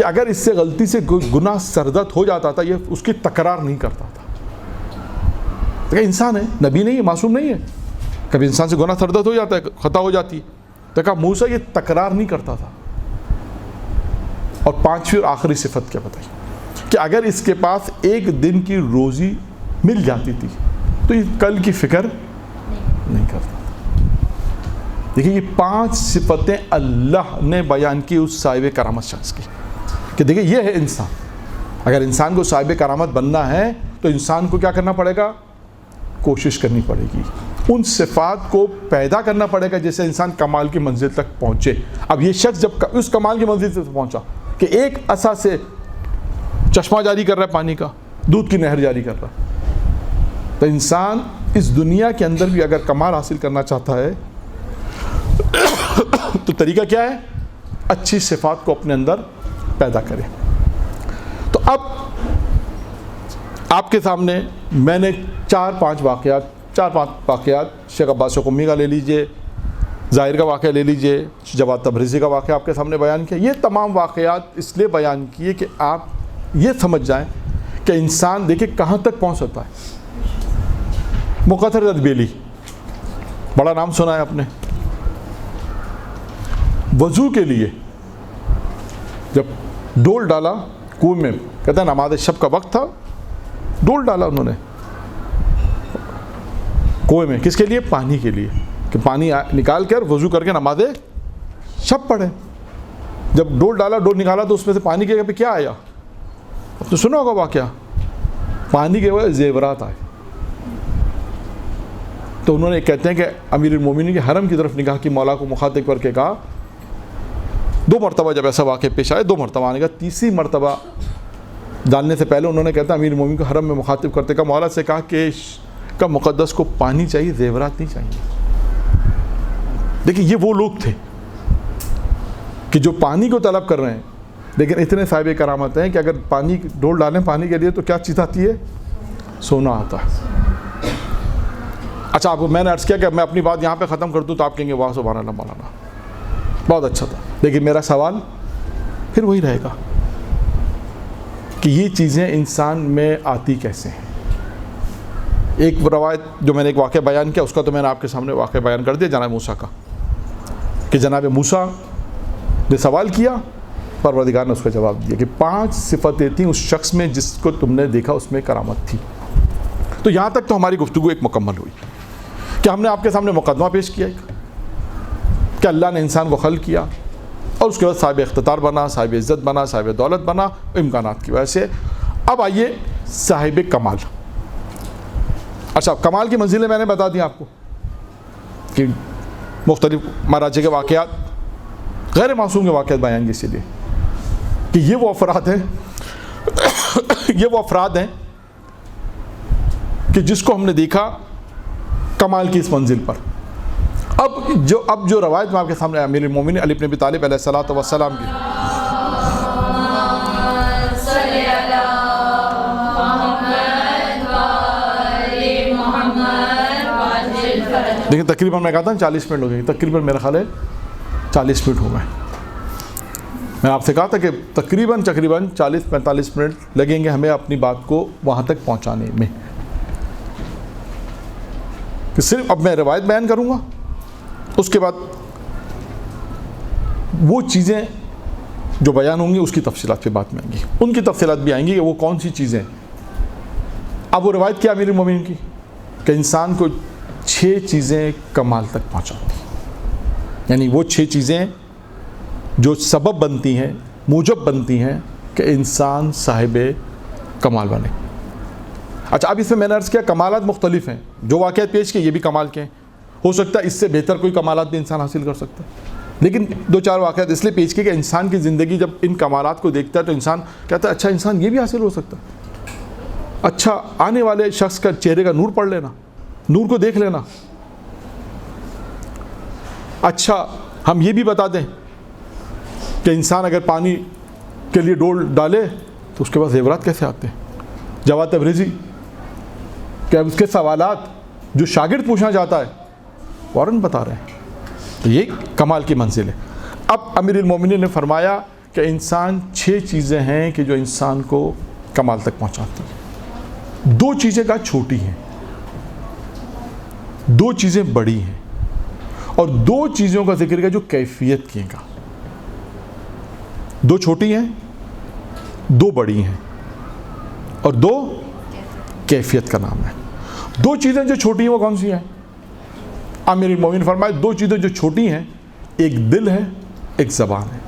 کہ اگر اس سے غلطی سے گناہ سرزد ہو جاتا تھا یہ اس کی تکرار نہیں کرتا تھا. کہ انسان ہے, نبی نہیں ہے, معصوم نہیں ہے, کبھی انسان سے گناہ سرزد ہو جاتا ہے, خطا ہو جاتی ہے. تو کہا موسیٰ یہ تکرار نہیں کرتا تھا. اور پانچویں اور آخری صفت کیا بتائی کہ اگر اس کے پاس ایک دن کی روزی مل جاتی تھی تو یہ کل کی فکر نہیں کرتا. دیکھیں یہ 5 صفتیں اللہ نے بیان کی اس صاحب کرامت شخص کی کہ دیکھیں یہ ہے انسان. اگر انسان کو صاحب کرامت بننا ہے تو انسان کو کیا کرنا پڑے گا؟ کوشش کرنی پڑے گی, ان صفات کو پیدا کرنا پڑے گا جس سے انسان کمال کی منزل تک پہنچے. اب یہ شخص جب اس کمال کی منزل تک پہنچا کہ ایک عصا سے چشمہ جاری کر رہا ہے پانی کا, دودھ کی نہر جاری کر رہا ہے, تو انسان اس دنیا کے اندر بھی اگر کمال حاصل کرنا چاہتا ہے تو طریقہ کیا ہے؟ اچھی صفات کو اپنے اندر پیدا کرے. تو اب آپ کے سامنے میں نے 4-5 واقعات شیخ عباس قمی کا لے لیجئے, ظاہر کا واقعہ لے لیجئے, جواد تبریزی کا واقعہ آپ کے سامنے بیان کیا. یہ تمام واقعات اس لیے بیان کیے کہ آپ یہ سمجھ جائیں کہ انسان دیکھیں کہاں تک پہنچ سکتا ہے. مقتدر اربیلی بڑا نام سنا ہے آپ نے, وضو کے لیے جب ڈول ڈالا کنویں میں, کہتا ہے نماز شب کا وقت تھا, ڈول ڈالا انہوں نے کنویں میں, کس کے لیے؟ پانی کے لیے, کہ پانی نکال کر وضو کر کے نماز شب پڑھے. جب ڈول ڈالا, ڈول نکالا تو اس میں سے پانی کے پہ کیا آیا؟ اب تو سنا ہوگا واقعہ, پانی کے وجہ زیورات آئے. تو انہوں نے کہتے ہیں کہ امیر المومنین کے حرم کی طرف نگاہ کی, مولا کو مخاطب کر کے کہا 2 مرتبہ جب ایسا واقعہ پیش آئے, 2 مرتبہ آنے کا, تیسری مرتبہ ڈالنے سے پہلے انہوں نے کہتا امیر المومنین کو حرم میں مخاطب کرتے کا مولا سے کہا کہ کا مقدس کو پانی چاہیے, زیورات نہیں چاہیے. دیکھیں یہ وہ لوگ تھے کہ جو پانی کو طلب کر رہے ہیں, لیکن اتنے صاحب کرامت ہیں کہ اگر پانی ڈول ڈالیں پانی کے لیے تو کیا چیز آتی ہے؟ سونا آتا ہے. اچھا آپ کو میں نے عرض کیا کہ میں اپنی بات یہاں پہ ختم کر دوں تو آپ کہیں گے واہ سبحان اللہ مولانا بہت اچھا تھا, لیکن میرا سوال پھر وہی رہے گا کہ یہ چیزیں انسان میں آتی کیسے ہیں. ایک روایت جو میں نے ایک واقعہ بیان کیا اس کا تو میں نے آپ کے سامنے واقعہ بیان کر دیا جناب موسیٰ کا, کہ جناب موسیٰ نے سوال کیا, پروردگار نے اس کا جواب دیا کہ 5 صفتیں تھیں اس شخص میں جس کو تم نے دیکھا اس میں کرامت تھی. تو یہاں تک تو ہماری گفتگو ایک مکمل ہوئی کہ ہم نے آپ کے سامنے مقدمہ پیش کیا کہ اللہ نے انسان کو خلق کیا اور اس کے بعد صاحب اختیار بنا, صاحب عزت بنا, صاحب دولت بنا, امکانات کی وجہ سے. اب آئیے صاحب کمال. اچھا کمال کی منزلیں میں نے بتا دی آپ کو کہ مختلف مراجع کے واقعات, غیر معصوم کے واقعات بیان کی, اسی لیے کہ یہ وہ افراد ہیں کہ جس کو ہم نے دیکھا کمال کی اس منزل پر. اب جو روایت میں آپ کے سامنے امیر المومنین علی بن ابی طالب علیہ الصلوۃ والسلام کی, لیکن تقریباً میں کہتا ہوں 40 منٹ ہو گئے, تقریباً میرا خیال ہے 40 منٹ ہو گئے. میں آپ سے کہا تھا کہ تقریباً 40-45 منٹ لگیں گے ہمیں اپنی بات کو وہاں تک پہنچانے میں, کہ صرف اب میں روایت بیان کروں گا, اس کے بعد وہ چیزیں جو بیان ہوں گی اس کی تفصیلات پہ بات میں آئیں گی, ان کی تفصیلات بھی آئیں گی کہ وہ کون سی چیزیں. اب وہ روایت کیا امیر المومنین کی کہ انسان کو 6 چیزیں کمال تک پہنچاتی ہیں, یعنی وہ 6 چیزیں جو سبب بنتی ہیں, موجب بنتی ہیں کہ انسان صاحب کمال بنے. اچھا اب اس میں نے عرض کیا کمالات مختلف ہیں, جو واقعات پیش کیے یہ بھی کمال کے ہیں, ہو سکتا ہے اس سے بہتر کوئی کمالات بھی انسان حاصل کر سکتا ہے, لیکن 2-4 واقعات اس لیے پیش کیے کہ انسان کی زندگی جب ان کمالات کو دیکھتا ہے تو انسان کہتا ہے اچھا انسان یہ بھی حاصل ہو سکتا ہے. اچھا آنے والے شخص کا چہرے کا نور پڑھ لینا, نور کو دیکھ لینا. اچھا ہم یہ بھی بتا دیں کہ انسان اگر پانی کے لیے ڈول ڈالے تو اس کے پاس زیورات کیسے آتے ہیں. جواد تبریزی کہ اب اس کے سوالات جو شاگرد پوچھنا چاہتا ہے فوراً بتا رہے ہیں, تو یہ کمال کی منزل ہے. اب امیر المومنین نے فرمایا کہ انسان 6 چیزیں ہیں کہ جو انسان کو کمال تک پہنچاتی ہیں. 2 چیزیں کا چھوٹی ہیں, 2 چیزیں بڑی ہیں, اور 2 چیزوں کا ذکر کیا جو کیفیت کی کا. 2 چھوٹی ہیں, 2 بڑی ہیں, اور 2 کیفیت کا نام ہے. 2 چیزیں جو چھوٹی ہیں وہ کون سی ہیں؟ امیر المومنین فرمائے 2 چیزیں جو چھوٹی ہیں, ایک دل ہے, ایک زبان ہے.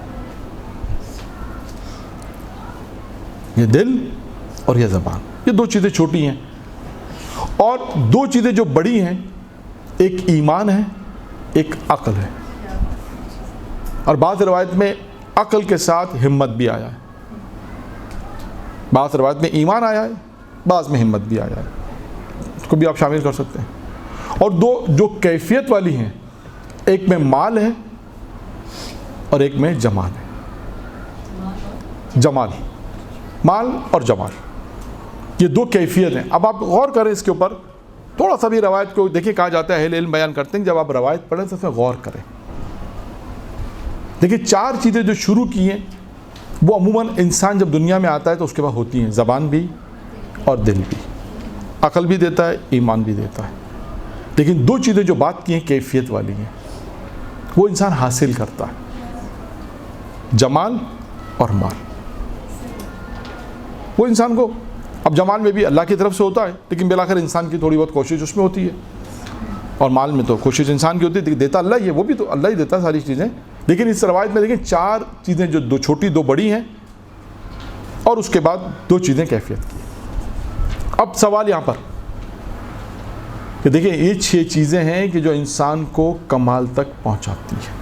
یہ دل اور یہ زبان, یہ 2 چیزیں چھوٹی ہیں. اور 2 چیزیں جو بڑی ہیں, ایک ایمان ہے, ایک عقل ہے. اور بعض روایت میں عقل کے ساتھ ہمت بھی آیا ہے, بعض روایت میں ایمان آیا ہے, بعض میں ہمت بھی آیا ہے, اس کو بھی آپ شامل کر سکتے ہیں. اور 2 جو کیفیت والی ہیں, ایک میں مال ہے اور ایک میں جمال ہے. جمال, مال اور جمال, یہ 2 کیفیت ہیں. اب آپ غور کریں اس کے اوپر تھوڑا سا بھی. روایت کو دیکھیں, کہا جاتا ہے اہل علم بیان کرتے ہیں جب آپ روایت پڑھیں تو اس میں غور کریں. دیکھیں 4 چیزیں جو شروع کی ہیں وہ عموماً انسان جب دنیا میں آتا ہے تو اس کے بعد ہوتی ہیں, زبان بھی اور دل بھی. عقل بھی دیتا ہے, ایمان بھی دیتا ہے. لیکن 2 چیزیں جو بات کی ہیں کیفیت والی ہیں, وہ انسان حاصل کرتا ہے, جمال اور مال. وہ انسان کو, اب جمال میں بھی اللہ کی طرف سے ہوتا ہے, لیکن بالآخر انسان کی تھوڑی بہت کوشش اس میں ہوتی ہے, اور مال میں تو کوشش انسان کی ہوتی ہے, دیتا اللہ ہی ہے, وہ بھی تو اللہ ہی دیتا ہے ساری چیزیں. لیکن اس روایت میں دیکھیں 4 چیزیں جو 2 چھوٹی 2 بڑی ہیں, اور اس کے بعد 2 چیزیں کیفیت کی. اب سوال یہاں پر کہ دیکھیں یہ 6 چیزیں ہیں کہ جو انسان کو کمال تک پہنچاتی ہیں.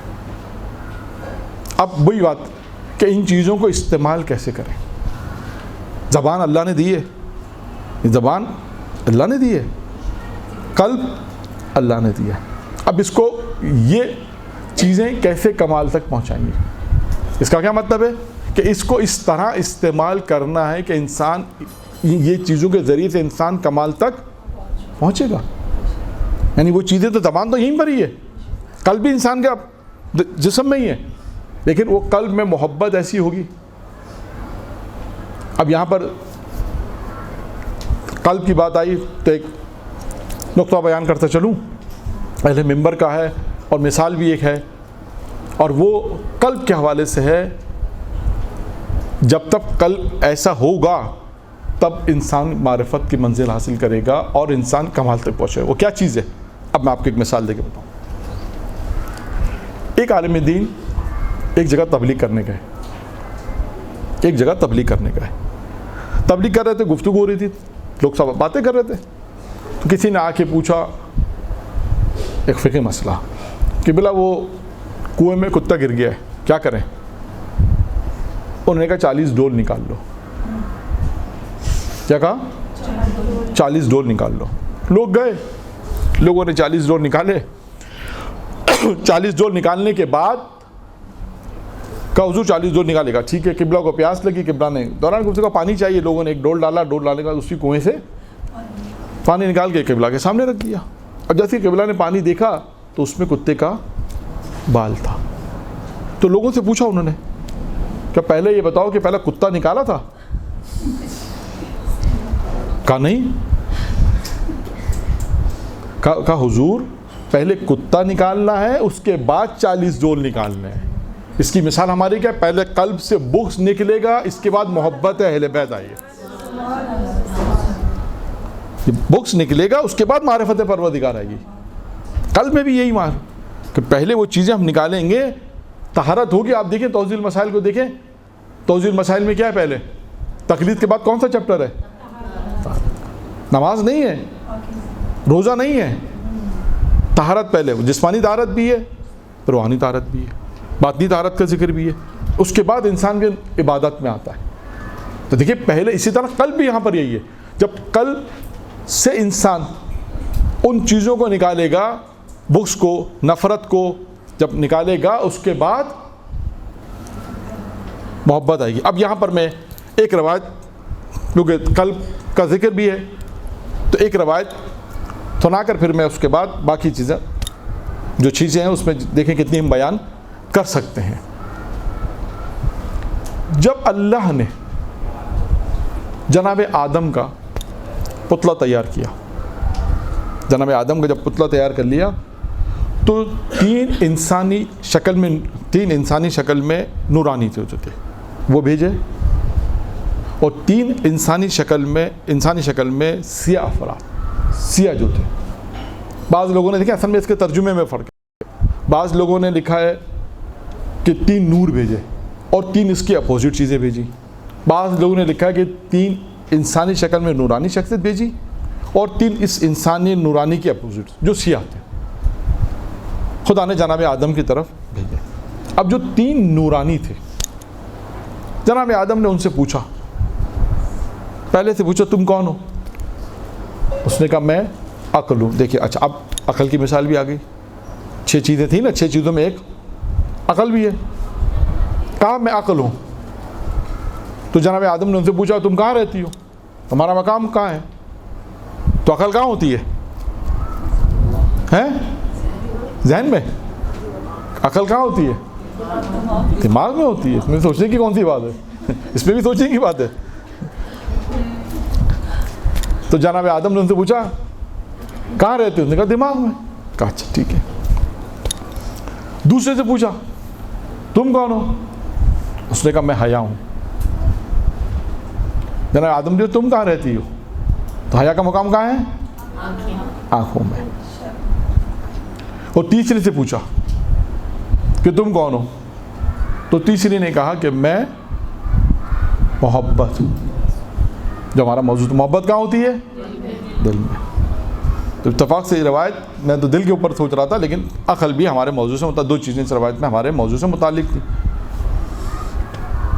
اب وہی بات کہ ان چیزوں کو استعمال کیسے کریں. زبان اللہ نے دی ہے, زبان اللہ نے دی ہے, قلب اللہ نے دیا ہے. اب اس کو یہ چیزیں کیسے کمال تک پہنچائیں گے؟ اس کا کیا مطلب ہے کہ اس کو اس طرح استعمال کرنا ہے کہ انسان یہ چیزوں کے ذریعے سے انسان کمال تک پہنچے گا. یعنی وہ چیزیں تو زبان تو یہیں پر ہی ہے, قلب بھی انسان کا جسم میں ہی ہے, لیکن وہ قلب میں محبت ایسی ہوگی. اب یہاں پر قلب کی بات آئی تو ایک نقطہ بیان کرتا چلوں, اہل منبر کا ہے اور مثال بھی ایک ہے, اور وہ قلب کے حوالے سے ہے. جب تک قلب ایسا ہوگا تب انسان معرفت کی منزل حاصل کرے گا اور انسان کمال تک پہنچے گا. وہ کیا چیز ہے؟ اب میں آپ کو ایک مثال دے کے بتاؤں. ایک عالم دین ایک جگہ تبلیغ کرنے گئے, ایک جگہ تبلیغ کرنے گئے, تبلیغ کر رہے تھے, گفتگو ہو رہی تھی, لوگ سب باتیں کر رہے تھے. تو کسی نے آ کے پوچھا ایک فقہی مسئلہ کہ بلا وہ کنویں میں کتا گر گیا ہے, کیا کریں؟ انہوں نے کہا 40 ڈول نکال لو. کیا کہا؟ 40 ڈول نکال لو. لوگ گئے, لوگوں نے 40 ڈول نکالے. 40 ڈول نکالنے کے بعد کہا حضور 40 ڈول نکالے گا. ٹھیک ہے, قبلہ کو پیاس لگی, قبلہ نے دوران گفتگو کا پانی چاہیے, لوگوں نے ایک ڈول ڈالا, ڈول ڈالنے کے بعد اسی کنویں سے پانی نکال کے قبلہ کے سامنے رکھ دیا. اب جیسے قبلہ نے پانی دیکھا تو اس میں کتے کا بال تھا. تو لوگوں سے پوچھا انہوں نے کہ پہلے یہ بتاؤ کہ پہلے کتا نکالا تھا؟ کہا نہیں. کہا حضور پہلے کتا نکالنا ہے, اس کے بعد 40 ڈول نکالنے ہیں. اس کی مثال ہماری کیا؟ پہلے قلب سے بغض نکلے گا, اس کے بعد محبت اہل بیت آئی ہے. بغض نکلے گا, اس کے بعد معرفت پروردگار آئے گی. قلب میں بھی یہی مان کہ پہلے وہ چیزیں ہم نکالیں گے, طہارت ہوگی. آپ دیکھیں توضیح المسائل کو دیکھیں, توضیح المسائل میں کیا ہے؟ پہلے تقلید کے بعد کون سا چیپٹر ہے؟ نماز نہیں ہے, روزہ نہیں ہے, طہارت پہلے. جسمانی طہارت بھی ہے, روحانی طہارت بھی ہے, باطنی طہارت کا ذکر بھی ہے. اس کے بعد انسان کی عبادت میں آتا ہے. تو دیکھیے پہلے اسی طرح قلب بھی یہاں پر یہی ہے. جب قلب سے انسان ان چیزوں کو نکالے گا, بغض کو, نفرت کو جب نکالے گا, اس کے بعد محبت آئے گی. اب یہاں پر میں ایک روایت, کیونکہ قلب کا ذکر بھی ہے, تو ایک روایت سنا کر پھر میں اس کے بعد باقی چیزیں جو چیزیں ہیں اس میں دیکھیں کتنی ہم بیان کر سکتے ہیں. جب اللہ نے جناب آدم کا پتلا تیار کیا، جناب آدم کا جب پتلا تیار کر لیا تو تین انسانی شکل میں نورانی تھے جو تھے وہ بھیجے، اور تین انسانی شکل میں سیاہ افراد، سیاہ جو تھے. بعض لوگوں نے دیکھا اصل میں اس کے ترجمے میں فرق ہے. بعض لوگوں نے لکھا ہے کہ تین نور بھیجے اور تین اس کی اپوزٹ چیزیں بھیجی. بعض لوگوں نے لکھا ہے کہ تین انسانی شکل میں نورانی شخصیت بھیجی اور تین اس انسانی نورانی کی اپوزٹ جو سیاہ تھے خدا نے جناب آدم کی طرف بھیجے. اب جو تین نورانی تھے جناب آدم نے ان سے پوچھا، پہلے سے پوچھا تم کون ہو؟ اس نے کہا میں عقل ہوں. دیکھیے اچھا اب عقل کی مثال بھی آ گئی. 6 چیزیں تھیں نا، 6 چیزوں میں ایک عقل بھی ہے. کہا میں عقل ہوں. تو جناب آدم نے ان سے پوچھا تم کہاں رہتی ہو، تمہارا مقام کہاں ہے؟ تو عقل کہاں ہوتی ہے؟ ذہن میں. عقل کہاں ہوتی ہے؟ دماغ میں ہوتی ہے. اس میں سوچنے کی کون سی بات ہے؟ اس میں بھی سوچنے کی بات ہے. تو جناب آدم نے ان سے پوچھا کہاں رہتے ہو؟ اس نے کہا دماغ میں. کہا اچھا ٹھیک ہے. دوسرے سے پوچھا تم کون ہو؟ اس نے کہا میں حیا ہوں. جناب آدم نے تم کہاں رہتی ہو؟ تو حیا کا مقام کہاں ہے؟ آنکھوں میں. اور تیسرے سے پوچھا کہ تم کون ہو؟ تو تیسری نے کہا کہ میں محبت ہوں. جو ہمارا موضوع تو محبت کہاں ہوتی ہے؟ دل میں. تو اتفاق سے یہ روایت میں تو دل کے اوپر سوچ رہا تھا لیکن عقل بھی ہمارے موضوع سے دو چیزیں اس روایت میں ہمارے موضوع سے متعلق تھی.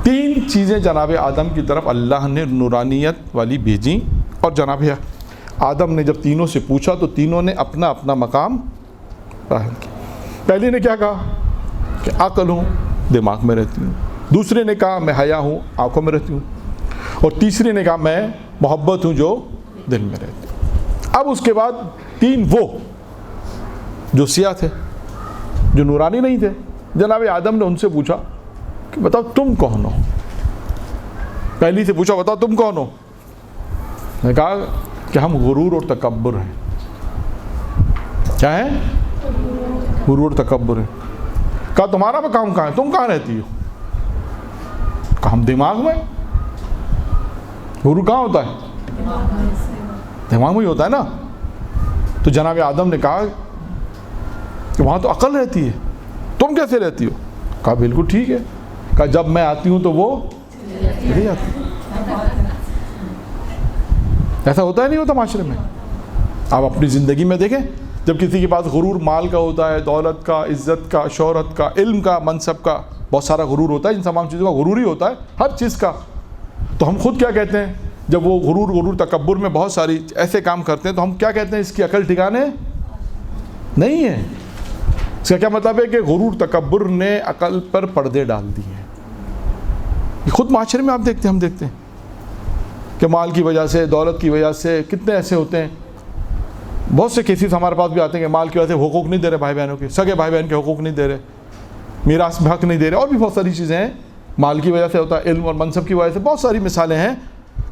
3 چیزیں جناب آدم کی طرف اللہ نے نورانیت والی بھیجیں اور جناب آدم نے جب تینوں سے پوچھا تو تینوں نے اپنا اپنا مقام ظاہر کیا. پہلی نے کیا کہا کہ عقل ہوں، دماغ میں رہتی ہوں. دوسرے نے کہا میں حیا ہوں، آنکھوں میں رہتی ہوں. اور تیسرے نے کہا میں محبت ہوں جو دل میں رہتی ہوں. اب اس کے بعد 3 وہ جو سیاہ تھے، جو نورانی نہیں تھے، جناب آدم نے ان سے پوچھا کہ بتاؤ تم کون ہو. پہلی سے پوچھا بتاؤ تم کون ہو. نے کہا کہ ہم غرور اور تکبر ہیں. کیا ہے؟ غرور اور تکبر ہے. کہا تمہارا مقام کہاں ہے، تم کہاں رہتی ہو؟ کہا ہم دماغ میں. غرور کہاں ہوتا ہے؟ دماغ میں ہی ہوتا ہے نا. تو جناب آدم نے کہا کہ وہاں تو عقل رہتی ہے، تم کیسے رہتی ہو؟ کہا بالکل ٹھیک ہے. کہا جب میں آتی ہوں تو وہ چلی جاتی. ایسا ہوتا ہے نہیں ہوتا معاشرے میں؟ آپ اپنی زندگی میں دیکھیں جب کسی کے پاس غرور مال کا ہوتا ہے، دولت کا، عزت کا، شہرت کا، علم کا، منصب کا، بہت سارا غرور ہوتا ہے. ان تمام چیزوں کا غرور ہی ہوتا ہے، ہر چیز کا. تو ہم خود کیا کہتے ہیں جب وہ غرور تکبر میں بہت ساری ایسے کام کرتے ہیں تو ہم کیا کہتے ہیں؟ اس کی عقل ٹھکانے نہیں ہے. اس کا کیا مطلب ہے کہ غرور تکبر نے عقل پر پردے ڈال دی ہیں. خود معاشرے میں آپ دیکھتے ہیں، ہم دیکھتے ہیں کہ مال کی وجہ سے، دولت کی وجہ سے کتنے ایسے ہوتے ہیں. بہت سے کیسز ہمارے پاس بھی آتے ہیں کہ مال کی وجہ سے حقوق نہیں دے رہے بھائی بہنوں کے، سگے بھائی بہن کے حقوق نہیں دے رہے، میراث میں حق نہیں دے رہے، اور بھی بہت ساری چیزیں ہیں. مال کی وجہ سے ہوتا ہے، علم اور منصب کی وجہ سے، بہت ساری مثالیں ہیں.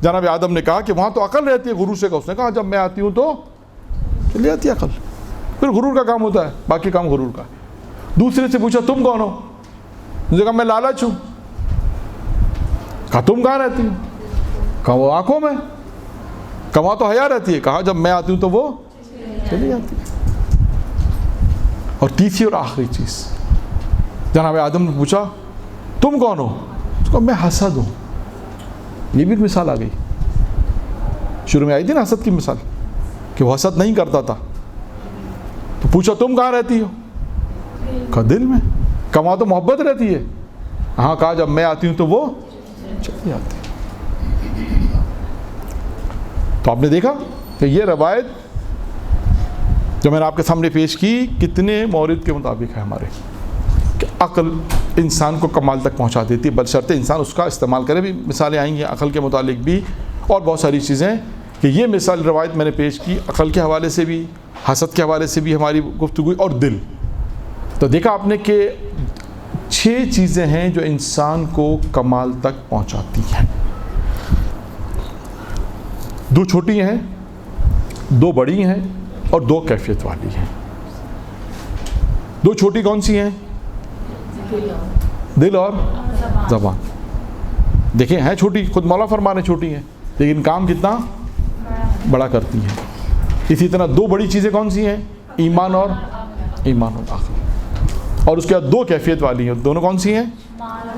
جناب آدم نے کہا کہ وہاں تو عقل رہتی ہے، غرور سے کہا. اس نے کہا جب میں آتی ہوں تو چلی جاتی ہے عقل. پھر غرور کا کام ہوتا ہے، باقی کام غرور کا. دوسرے سے پوچھا تم کون ہو؟ اس نے کہا میں لالچ ہوں. کہا تم کہاں رہتی ہوں؟ کہا وہ آنکھوں میں. کہا وہاں تو حیا رہتی ہے. کہا جب میں آتی ہوں تو وہ چلی جاتی ہے. اور تیسری اور آخری چیز جناب آدم نے پوچھا تم کون ہو؟ اس کو میں حسد ہوں. یہ بھی ایک مثال آ گئی. شروع میں آئی تھی نا حسد کی مثال کہ وہ حسد نہیں کرتا تھا. تو پوچھا تم کہاں رہتی ہو؟ کہا دل میں. کہا وہاں تو محبت رہتی ہے. ہاں. کہا جب میں آتی ہوں تو وہ چلی جاتی ہے. تو آپ نے دیکھا کہ یہ روایت جو میں نے آپ کے سامنے پیش کی کتنے مورد کے مطابق ہے ہمارے کہ عقل انسان کو کمال تک پہنچا دیتی ہے، بشرطے انسان اس کا استعمال کرے. بھی مثالیں آئیں گی عقل کے متعلق بھی اور بہت ساری چیزیں کہ یہ مثال روایت میں نے پیش کی عقل کے حوالے سے بھی، حسد کے حوالے سے بھی ہماری گفتگو اور دل. تو دیکھا آپ نے کہ 6 چیزیں ہیں جو انسان کو کمال تک پہنچاتی ہیں. 2 چھوٹی ہیں, 2 بڑی ہیں اور 2 کیفیت والی ہیں. 2 چھوٹی کون سی ہیں؟ دل اور زبان. دیکھیں ہیں چھوٹی, خود مولا فرما رہے چھوٹی ہیں, لیکن کام کتنا بڑا کرتی ہیں. اسی طرح 2 بڑی چیزیں کون سی ہیں؟ ایمان اور عقل. اور اس کے بعد 2 کیفیت والی ہیں, دونوں کون سی ہیں؟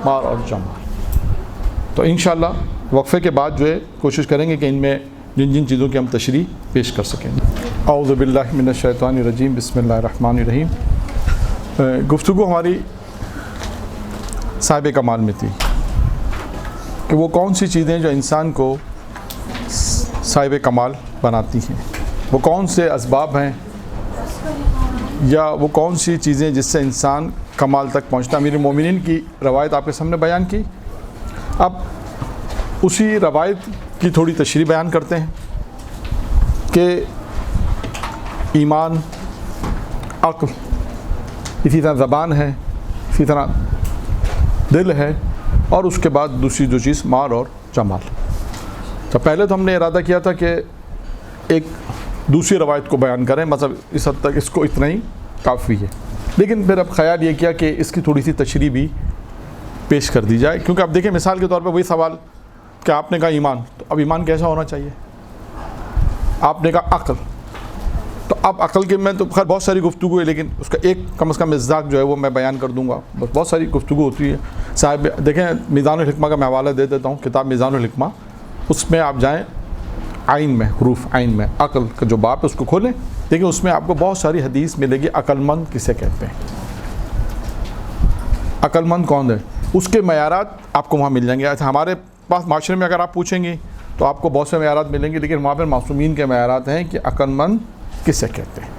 مال اور جمال. تو انشاءاللہ وقفے کے بعد جو ہے کوشش کریں گے کہ ان میں جن چیزوں کی ہم تشریح پیش کر سکیں. اعوذ باللہ من الشیطان الرجیم, بسم اللہ الرحمن الرحیم. گفتگو ہماری صاحب کمال میں تھی کہ وہ کون سی چیزیں جو انسان کو صاحب کمال بناتی ہیں, وہ کون سے اسباب ہیں یا وہ کون سی چیزیں جس سے انسان کمال تک پہنچتا. امیر المومنین کی روایت آپ کے سامنے بیان کی. اب اسی روایت کی تھوڑی تشریح بیان کرتے ہیں کہ ایمان, عقل, اسی طرح زبان ہے, اسی طرح دل ہے, اور اس کے بعد دوسری 2 چیز مال اور جمال. تو پہلے تو ہم نے ارادہ کیا تھا کہ ایک دوسری روایت کو بیان کریں, مطلب اس حد تک اس کو اتنا ہی کافی ہے. لیکن پھر اب خیال یہ کیا کہ اس کی تھوڑی سی تشریح بھی پیش کر دی جائے, کیونکہ اب دیکھیں مثال کے طور پہ وہی سوال کہ آپ نے کہا ایمان, تو اب ایمان کیسا ہونا چاہیے؟ آپ نے کہا عقل, تو اب عقل کے میں تو خیر بہت ساری گفتگو ہے, لیکن اس کا ایک کم از کم مصداق جو ہے وہ میں بیان کر دوں گا. بہت ساری گفتگو ہوتی ہے صاحب. دیکھیں میزان الحکمہ کا میں حوالہ دے دیتا ہوں, کتاب میزان الحکمہ, اس میں آپ جائیں عین میں, حروف عین میں عقل کا جو باب ہے اس کو کھولیں, دیکھیں اس میں آپ کو بہت ساری حدیث ملے گی. عقل مند کسے کہتے ہیں, عقل مند کون ہے, اس کے معیارات آپ کو وہاں مل جائیں گے. اچھا ہمارے پاس معاشرے میں اگر آپ پوچھیں گے تو آپ کو بہت سے معیارات ملیں گے, لیکن وہاں پر معصومین کے معیارات ہیں کہ عقل مند کسے کہتے ہیں.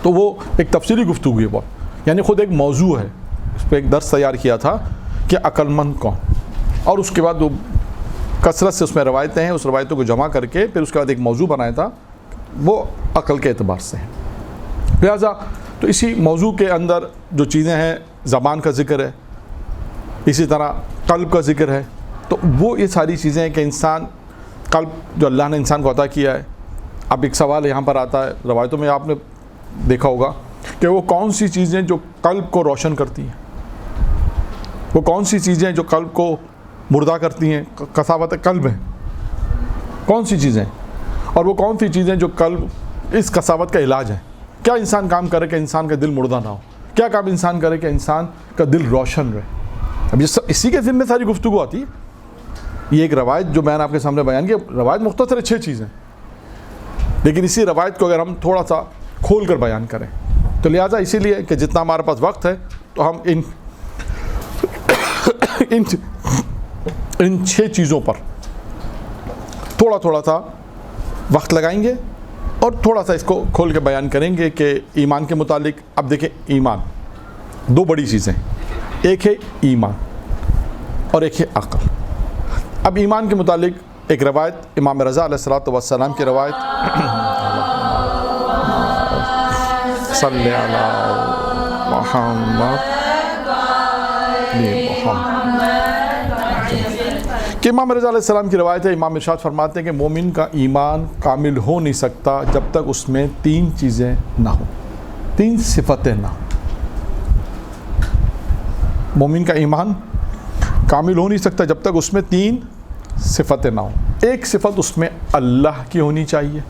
تو وہ ایک تفصیلی گفتگو ہے بہت, یعنی خود ایک موضوع ہے, اس پہ ایک درس تیار کیا تھا کہ عقل مند کون, اور اس کے بعد وہ کثرت سے اس میں روایتیں ہیں, اس روایتوں کو جمع کر کے پھر اس کے بعد ایک موضوع بنایا تھا, وہ عقل کے اعتبار سے ہے. لہٰذا تو اسی موضوع کے اندر جو چیزیں ہیں, زبان کا ذکر ہے, اسی طرح قلب کا ذکر ہے. تو وہ یہ ساری چیزیں ہیں کہ انسان, قلب جو اللہ نے انسان کو عطا کیا ہے. اب ایک سوال یہاں پر آتا ہے, روایتوں میں آپ نے دیکھا ہوگا کہ وہ کون سی چیزیں جو قلب کو روشن کرتی ہیں, وہ کون سی چیزیں جو قلب کو مردہ کرتی ہیں, کثاوت قلب ہے, کون سی چیزیں, اور وہ کون سی چیزیں جو قلب اس کثاوت کا علاج ہے. کیا انسان کام کرے کہ انسان کا دل مردہ نہ ہو, کیا کام انسان کرے کہ انسان کا دل روشن رہے. اب اسی کے ذمہ ساری گفتگو آتی ہے. یہ ایک روایت جو میں نے آپ کے سامنے بیان کی, روایت مختصر ہے 6 چیزیں, لیکن اسی روایت کو اگر ہم تھوڑا سا کھول کر بیان کریں تو لہٰذا اسی لیے کہ جتنا ہمارے پاس وقت ہے تو ہم ان 6 چیزوں پر تھوڑا سا وقت لگائیں گے اور تھوڑا سا اس کو کھول کے بیان کریں گے کہ ایمان کے متعلق. اب دیکھیں ایمان 2 بڑی چیزیں, ایک ہے ایمان اور ایک ہے عقل. اب ایمان کے متعلق ایک روایت امام رضا علیہ الصلوۃ والسلام کی روایت, صلی علی محمد کہ امام رضا علیہ السلام کی روایت ہے. امام ارشاد فرماتے ہیں کہ مومن کا ایمان کامل ہو نہیں سکتا جب تک اس میں 3 چیزیں نہ ہوں, 3 صفتیں نہ ہوں. مومن کا ایمان کامل ہو نہیں سکتا جب تک اس میں 3 صفتیں نہ ہوں. ایک صفت اس میں اللہ کی ہونی چاہیے,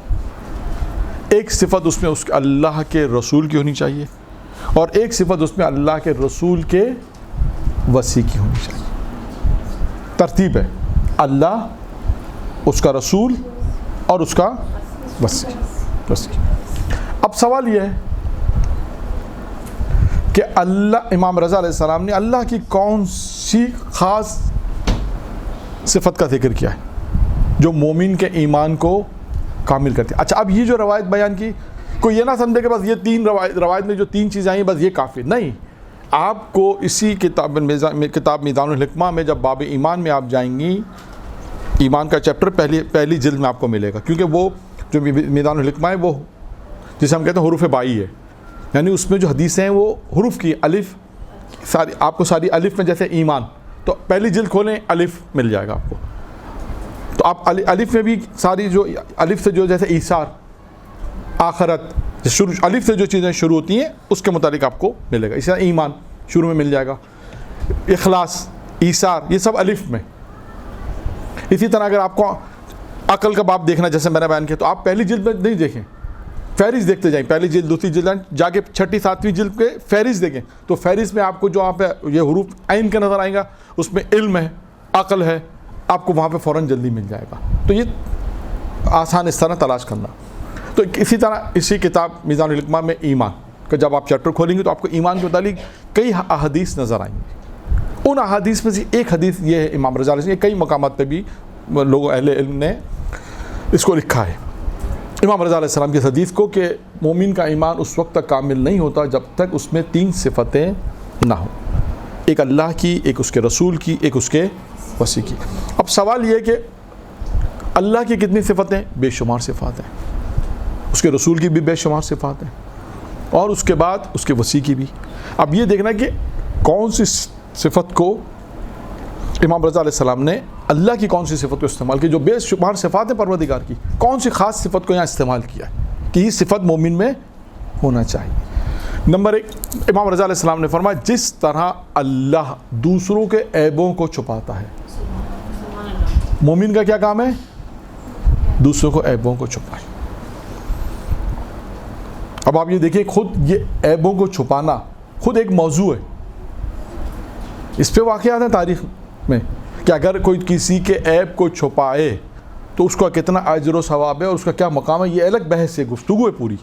ایک صفت اس میں اللہ کے رسول کی ہونی چاہیے, اور ایک صفت اس میں اللہ کے رسول کے وصی کی ہونی چاہیے. ترتیب ہے اللہ, اس کا رسول اور اس کا وصی. اب سوال یہ ہے کہ اللہ, امام رضا علیہ السلام نے اللہ کی کون سی خاص صفت کا ذکر کیا ہے جو مومن کے ایمان کو کامل کرتی ہے. اچھا اب یہ جو روایت بیان کی, کوئی یہ نہ سمجھے کہ بس یہ 3 روایت میں جو 3 چیزیں آئی ہیں بس یہ کافی نہیں. آپ کو اسی کتاب میزان الحکمہ میں جب باب ایمان میں آپ جائیں گی, ایمان کا چیپٹر پہلی جلد میں آپ کو ملے گا, کیونکہ وہ جو میزان الحکمہ ہے وہ جسے ہم کہتے ہیں حروف بائی ہے, یعنی اس میں جو حدیثیں ہیں وہ حروف کی, الف ساری آپ کو ساری الف میں جیسے ایمان، تو پہلی جلد کھولیں الف مل جائے گا آپ کو. تو آپ الف میں بھی ساری جو الف سے جو جیسے ایثار، آخرت، شروع الف سے جو چیزیں شروع ہوتی ہیں اس کے متعلق آپ کو ملے گا. اسی طرح ایمان شروع میں مل جائے گا، اخلاص، ایثار، یہ سب الف میں. اسی طرح اگر آپ کو عقل کا باب دیکھنا جیسے میں نے بیان کیا تو آپ پہلی جلد میں نہیں دیکھیں، فہرست دیکھتے جائیں. پہلی جلد، دوسری جلد، جا کے چھٹی ساتویں جلد کے فہرست دیکھیں تو فہرست میں آپ کو جو آپ یہ حروف عین کا نظر آئے گا اس میں علم ہے، عقل ہے، آپ کو وہاں پہ فوراً جلدی مل جائے گا. تو یہ آسان اس طرح تلاش کرنا. تو اسی طرح اسی کتاب میزان الحکمہ میں ایمان کا جب آپ چیپٹر کھولیں گے تو آپ کو ایمان کے متعلق کئی احادیث نظر آئیں گے. ان احادیث میں سے ایک حدیث یہ ہے امام رضا علیہ السلام، کئی مقامات پہ بھی لوگوں اہل علم نے اس کو لکھا ہے امام رضا علیہ السلام کی حدیث کو، کہ مومن کا ایمان اس وقت تک کامل نہیں ہوتا جب تک اس میں 3 صفتیں نہ ہوں، ایک اللہ کی، ایک اس کے رسول کی، ایک اس کے وصی کی. اب سوال یہ ہے کہ اللہ کی کتنی صفتیں؟ بے شمار صفات ہیں. اس کے رسول کی بھی بے شمار صفات ہیں، اور اس کے بعد اس کے وصی کی بھی. اب یہ دیکھنا کہ کون سی صفت کو امام رضا علیہ السلام نے، اللہ کی کون سی صفت کو استعمال کی، جو بے شمار صفات ہیں پروردگار کی، کون سی خاص صفت کو یہاں استعمال کیا ہے کہ یہ صفت مومن میں ہونا چاہیے. نمبر 1، امام رضا علیہ السلام نے فرمایا جس طرح اللہ دوسروں کے عیبوں کو چھپاتا ہے، مومن کا کیا کام ہے؟ دوسروں کو عیبوں کو چھپائے. اب آپ یہ دیکھیں، خود یہ عیبوں کو چھپانا خود ایک موضوع ہے. اس پہ واقعات ہیں تاریخ میں کہ اگر کوئی کسی کے عیب کو چھپائے تو اس کا کتنا اجر و ثواب ہے اور اس کا کیا مقام ہے، یہ الگ بحث ہے، گفتگو ہے پوری.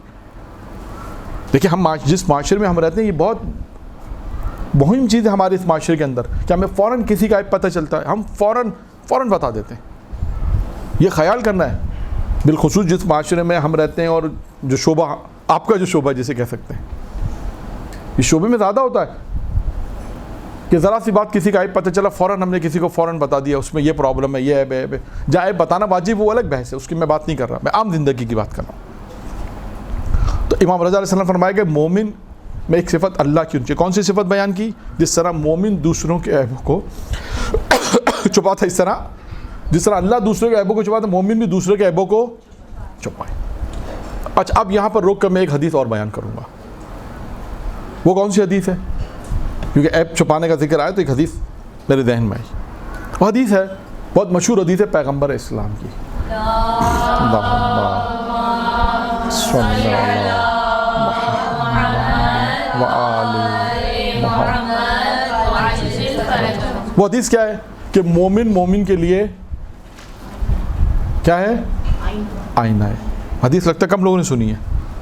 دیکھیں ہم جس معاشرے میں ہم رہتے ہیں یہ بہت مہم چیز ہے ہمارے اس معاشرے کے اندر کہ ہمیں فوراً کسی کا عیب پتہ چلتا ہے، ہم فوراً بتا دیتے ہیں. یہ خیال کرنا ہے، بالخصوص جس معاشرے میں ہم رہتے ہیں اور جو شعبہ آپ کا جو شعبہ جسے کہہ سکتے ہیں، اس شعبے میں زیادہ ہوتا ہے کہ ذرا سی بات کسی کا عیب پتہ چلا فوراً ہم نے کسی کو فوراً بتا دیا اس میں یہ پرابلم ہے، یہ عیب ہے. جہاں عیب بتانا واجب وہ الگ بحث ہے، اس کی میں بات نہیں کر رہا، میں عام زندگی کی بات کر رہا ہوں. تو امام رضا علیہ السلام فرمایا کہ مومن میں ایک صفت اللہ کی ان کی کون سی صفت بیان کی؟ جس طرح مومن دوسروں کے عیبوں کو چھپاتا، اس طرح جس طرح اللہ دوسروں کے عیبوں کو چھپاتا مومن بھی دوسروں کے عیبوں کو چھپائے. اچھا اب یہاں پر روک کر میں ایک حدیث اور بیان کروں گا. وہ کون سی حدیث ہے؟ کیونکہ عیب چھپانے کا ذکر آیا تو ایک حدیث میرے ذہن میں آئی. وہ حدیث ہے بہت مشہور حدیث ہے پیغمبر اسلام کی، وہ حدیث کیا ہے کہ مومن کے لیے کیا ہے؟ آئینہ ہے. حدیث لگتا ہے کم لوگوں نے سنی ہے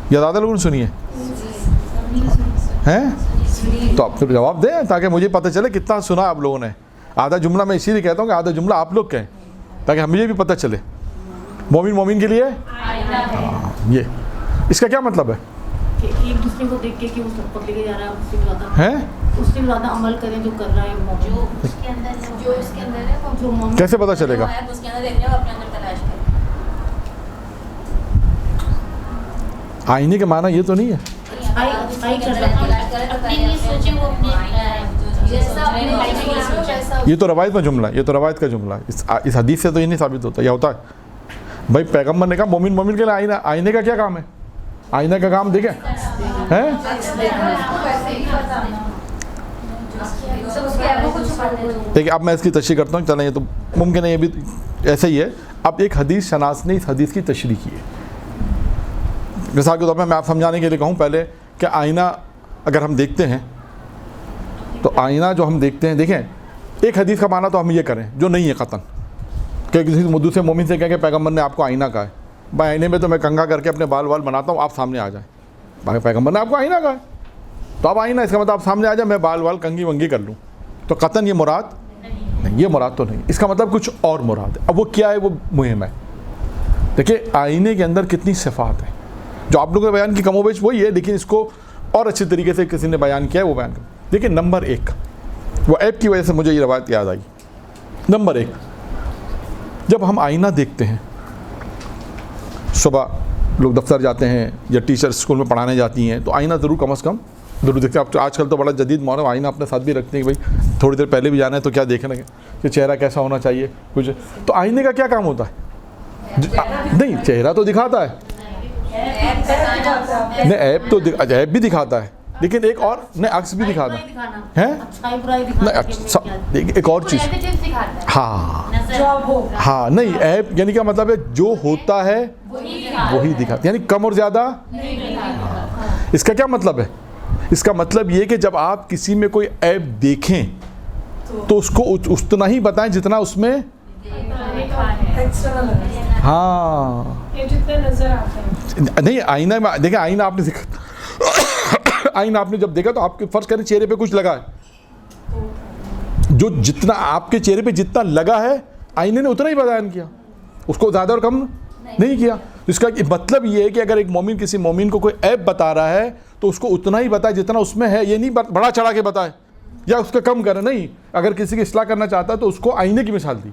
یا زیادہ لوگوں نے سنی ہے؟ ہیں تو آپ جواب دیں تاکہ مجھے پتہ چلے کتنا سنا آپ لوگوں نے. آدھا جملہ میں اسی لیے کہتا ہوں کہ آدھا جملہ آپ لوگ کہیں تاکہ مجھے بھی پتہ چلے. مومن کے لیے یہ اس کا کیا مطلب ہے؟ ایک دوسرے کو دیکھ کے کہ وہ سب پکڑ کے جا رہا ہے اس سے زیادہ عمل کریں جو کر رہا ہے، جو اس کے اندر ہے جو مومن. کیسے پتہ چلے گا؟ اس کے اندر دیکھنے اور اپنے اندر تلاش کریں. آئینے کے معنی یہ تو نہیں ہے. یہ تو روایت میں جملہ ہے، یہ تو روایت کا جملہ ہے. اس حدیث سے تو یہ نہیں ثابت ہوتا. یہ ہوتا ہے بھائی پیغمبر نے کہا مومن کے لیے آئینے کا کیا کام ہے؟ آئینہ کا کام دیکھیں ہیں. دیکھیں اب میں اس کی تشریح کرتا ہوں. چلیں یہ تو ممکن ہے یہ بھی ایسا ہی ہے. اب ایک حدیث شناس نے اس حدیث کی تشریح کی ہے. مثال کے طور پہ میں آپ سمجھانے کے لیے کہوں پہلے کہ آئینہ اگر ہم دیکھتے ہیں تو آئینہ جو ہم دیکھتے ہیں، دیکھیں ایک حدیث کا معنی تو ہم یہ کریں جو نہیں ہے قطعاً کہ کسی دوسرے مومن سے کہیں کہ پیغمبر نے آپ کو آئینہ کہا ہے. بھائی آئینے میں تو میں کنگھا کر کے اپنے بال بناتا ہوں، آپ سامنے آ جائیں. بھائی پیغمبر نے آپ کو آئینہ کہا ہے تو آپ آئینہ، اس کا مطلب آپ سامنے آ جائیں، میں بال کنگھی ونگی کر لوں تو قطعاً یہ مراد نہیں. یہ مراد تو نہیں، اس کا مطلب کچھ اور مراد ہے. اب وہ کیا ہے وہ مہم ہے. دیکھیں آئینے کے اندر کتنی صفات ہیں جو آپ لوگوں نے بیان کی، کم و بیش وہی ہے، لیکن اس کو اور اچھی طریقے سے کسی نے بیان کیا ہے وہ بیان کر. دیکھیں نمبر 1، وہ عیب کی وجہ سے مجھے یہ روایت یاد آئی. نمبر 1، جب ہم آئینہ دیکھتے ہیں، صبح لوگ دفتر جاتے ہیں یا ٹیچر اسکول میں پڑھانے جاتی ہیں تو آئینہ ضرور کم از کم درود دیکھتے ہیں. آج کل تو بڑا جدید ماحول, آئینہ اپنے ساتھ بھی رکھتے ہیں کہ بھائی تھوڑی دیر پہلے بھی جانا ہے تو کیا دیکھنا ہے کہ چہرہ کیسا ہونا چاہیے کچھ. تو آئینے کا کیا کام ہوتا ہے؟ نہیں, چہرہ تو دکھاتا ہے, نہیں عیب تو عیب بھی دکھاتا ہے, لیکن ایک اور نہیں عکس بھی دکھاتا ہے. ایک اور چیز, ہاں نہیں عیب یعنی کیا مطلب ہے, جو ہوتا ہے وہی دکھاتا, یعنی کم اور زیادہ. اس کا کیا مطلب ہے؟ اس کا مطلب یہ کہ جب آپ کسی میں کوئی عیب دیکھیں تو اس کو اتنا ہی بتائیں جتنا اس میں, ہاں نہیں آئینہ میں دیکھیں, آئینہ آپ نے دیکھا, آئینہ آپ نے جب دیکھا تو آپ کے فرض کریں چہرے پہ کچھ لگا ہے, جو جتنا آپ کے چہرے پہ جتنا لگا ہے آئینے نے اتنا ہی بیان کیا, اس کو زیادہ اور کم نہیں کیا. اس کا مطلب یہ ہے کہ اگر ایک مومن کسی مومن کو کوئی عیب بتا رہا ہے تو اس کو اتنا ہی بتائے جتنا اس میں ہے, یہ نہیں بڑا چڑھا کے بتائے یا اس کا کم کرے. نہیں, اگر کسی کی اصلاح کرنا چاہتا ہے تو اس کو آئینے کی مثال دی.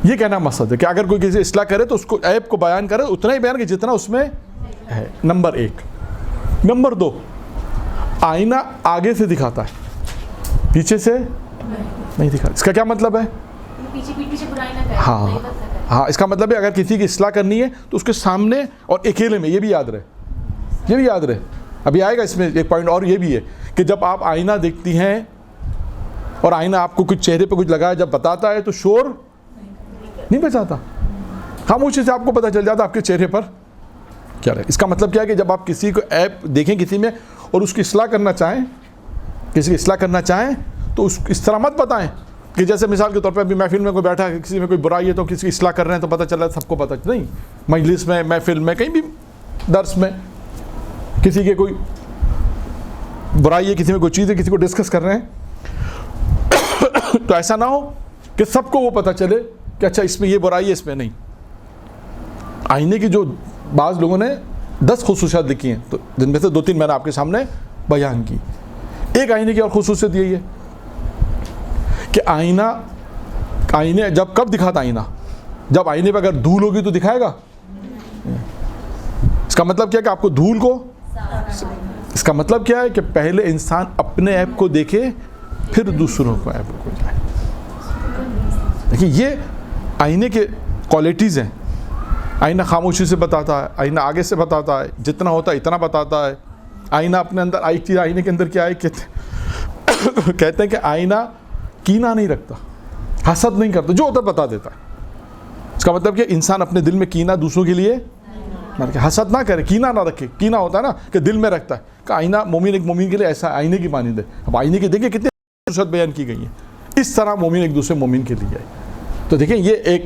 یہ کہنا مقصد ہے کہ اگر کوئی کسی اصلاح کرے تو اس کو عیب کو بیان کرے اتنا ہی بیان کہ جتنا اس میں ہے. نمبر 1. نمبر 2, آئینہ آگے سے دکھاتا ہے, پیچھے سے نہیں دکھاتا. اس کا کیا مطلب ہے؟ ہاں اس کا مطلب ہے اگر کسی کی اصلاح کرنی ہے تو اس کے سامنے اور اکیلے میں, یہ بھی یاد رہے, ابھی آئے گا اس میں ایک پوائنٹ اور یہ بھی ہے کہ جب آپ آئینہ دیکھتی ہیں اور آئینہ آپ کو کچھ چہرے پہ کچھ لگایا جب بتاتا ہے تو شور نہیں بچاتا, خاموشی سے آپ کو پتہ چل جاتا آپ کے چہرے پر کیا رہے. اس کا مطلب کیا ہے کہ جب آپ کسی کو عیب دیکھیں کسی میں اور اس کی اصلاح کرنا چاہیں, تو اس طرح مت بتائیں کہ جیسے مثال کے طور پہ ابھی محفل میں کوئی بیٹھا ہے, کسی میں کوئی برائی ہے تو کسی کی اصلاح کر رہے ہیں تو پتہ چل رہا ہے سب کو پتہ نہیں, مجلس میں, محفل میں, کہیں بھی درس میں کسی کے کوئی برائی ہے, کسی میں کوئی چیز ہے, کسی کو ڈسکس کر رہے ہیں تو ایسا نہ ہو کہ سب کو وہ پتہ چلے کہ اچھا اس میں یہ برائی ہے, اس میں نہیں. آئینے کی جو بعض لوگوں نے 10 خصوصیات لکھی ہیں تو جن میں سے 2-3 میں نے آپ کے سامنے بیان کی. ایک آئینے کی اور خصوصیت یہی ہے کہ آئینے جب کب دکھاتا آئینہ, جب آئینے پہ اگر دھول ہوگی تو دکھائے گا. اس کا مطلب کیا ہے کہ آپ کو دھول کو, اس کا مطلب کیا ہے کہ پہلے انسان اپنے عیب کو دیکھے پھر دوسروں کو عیب کو جائے. دیکھیں یہ آئینے کے کوالٹیز ہیں. آئینہ خاموشی سے بتاتا ہے, آئینہ آگے سے بتاتا ہے, جتنا ہوتا ہے اتنا بتاتا ہے. آئینہ اپنے اندر ایک چیز آئینے کے اندر کیا ہے کہتے ہیں کہ آئینہ کینہ نہیں رکھتا, حسد نہیں کرتا, جو ہوتا بتا دیتا ہے. اس کا مطلب کہ انسان اپنے دل میں کینہ دوسروں کے لیے نہ رکھے, حسد نہ کرے, کینہ نہ رکھے. کینہ ہوتا ہے نا کہ دل میں رکھتا ہے, کہ آئینہ مومن ایک مومن کے لیے ایسا آئینے کی مانند ہے. اب آئینے کے دیکھیں کتنے خصوصیات بیان کی گئی ہیں, اس طرح مومن ایک دوسرے مومن کے لیے ہے. تو دیکھیں یہ ایک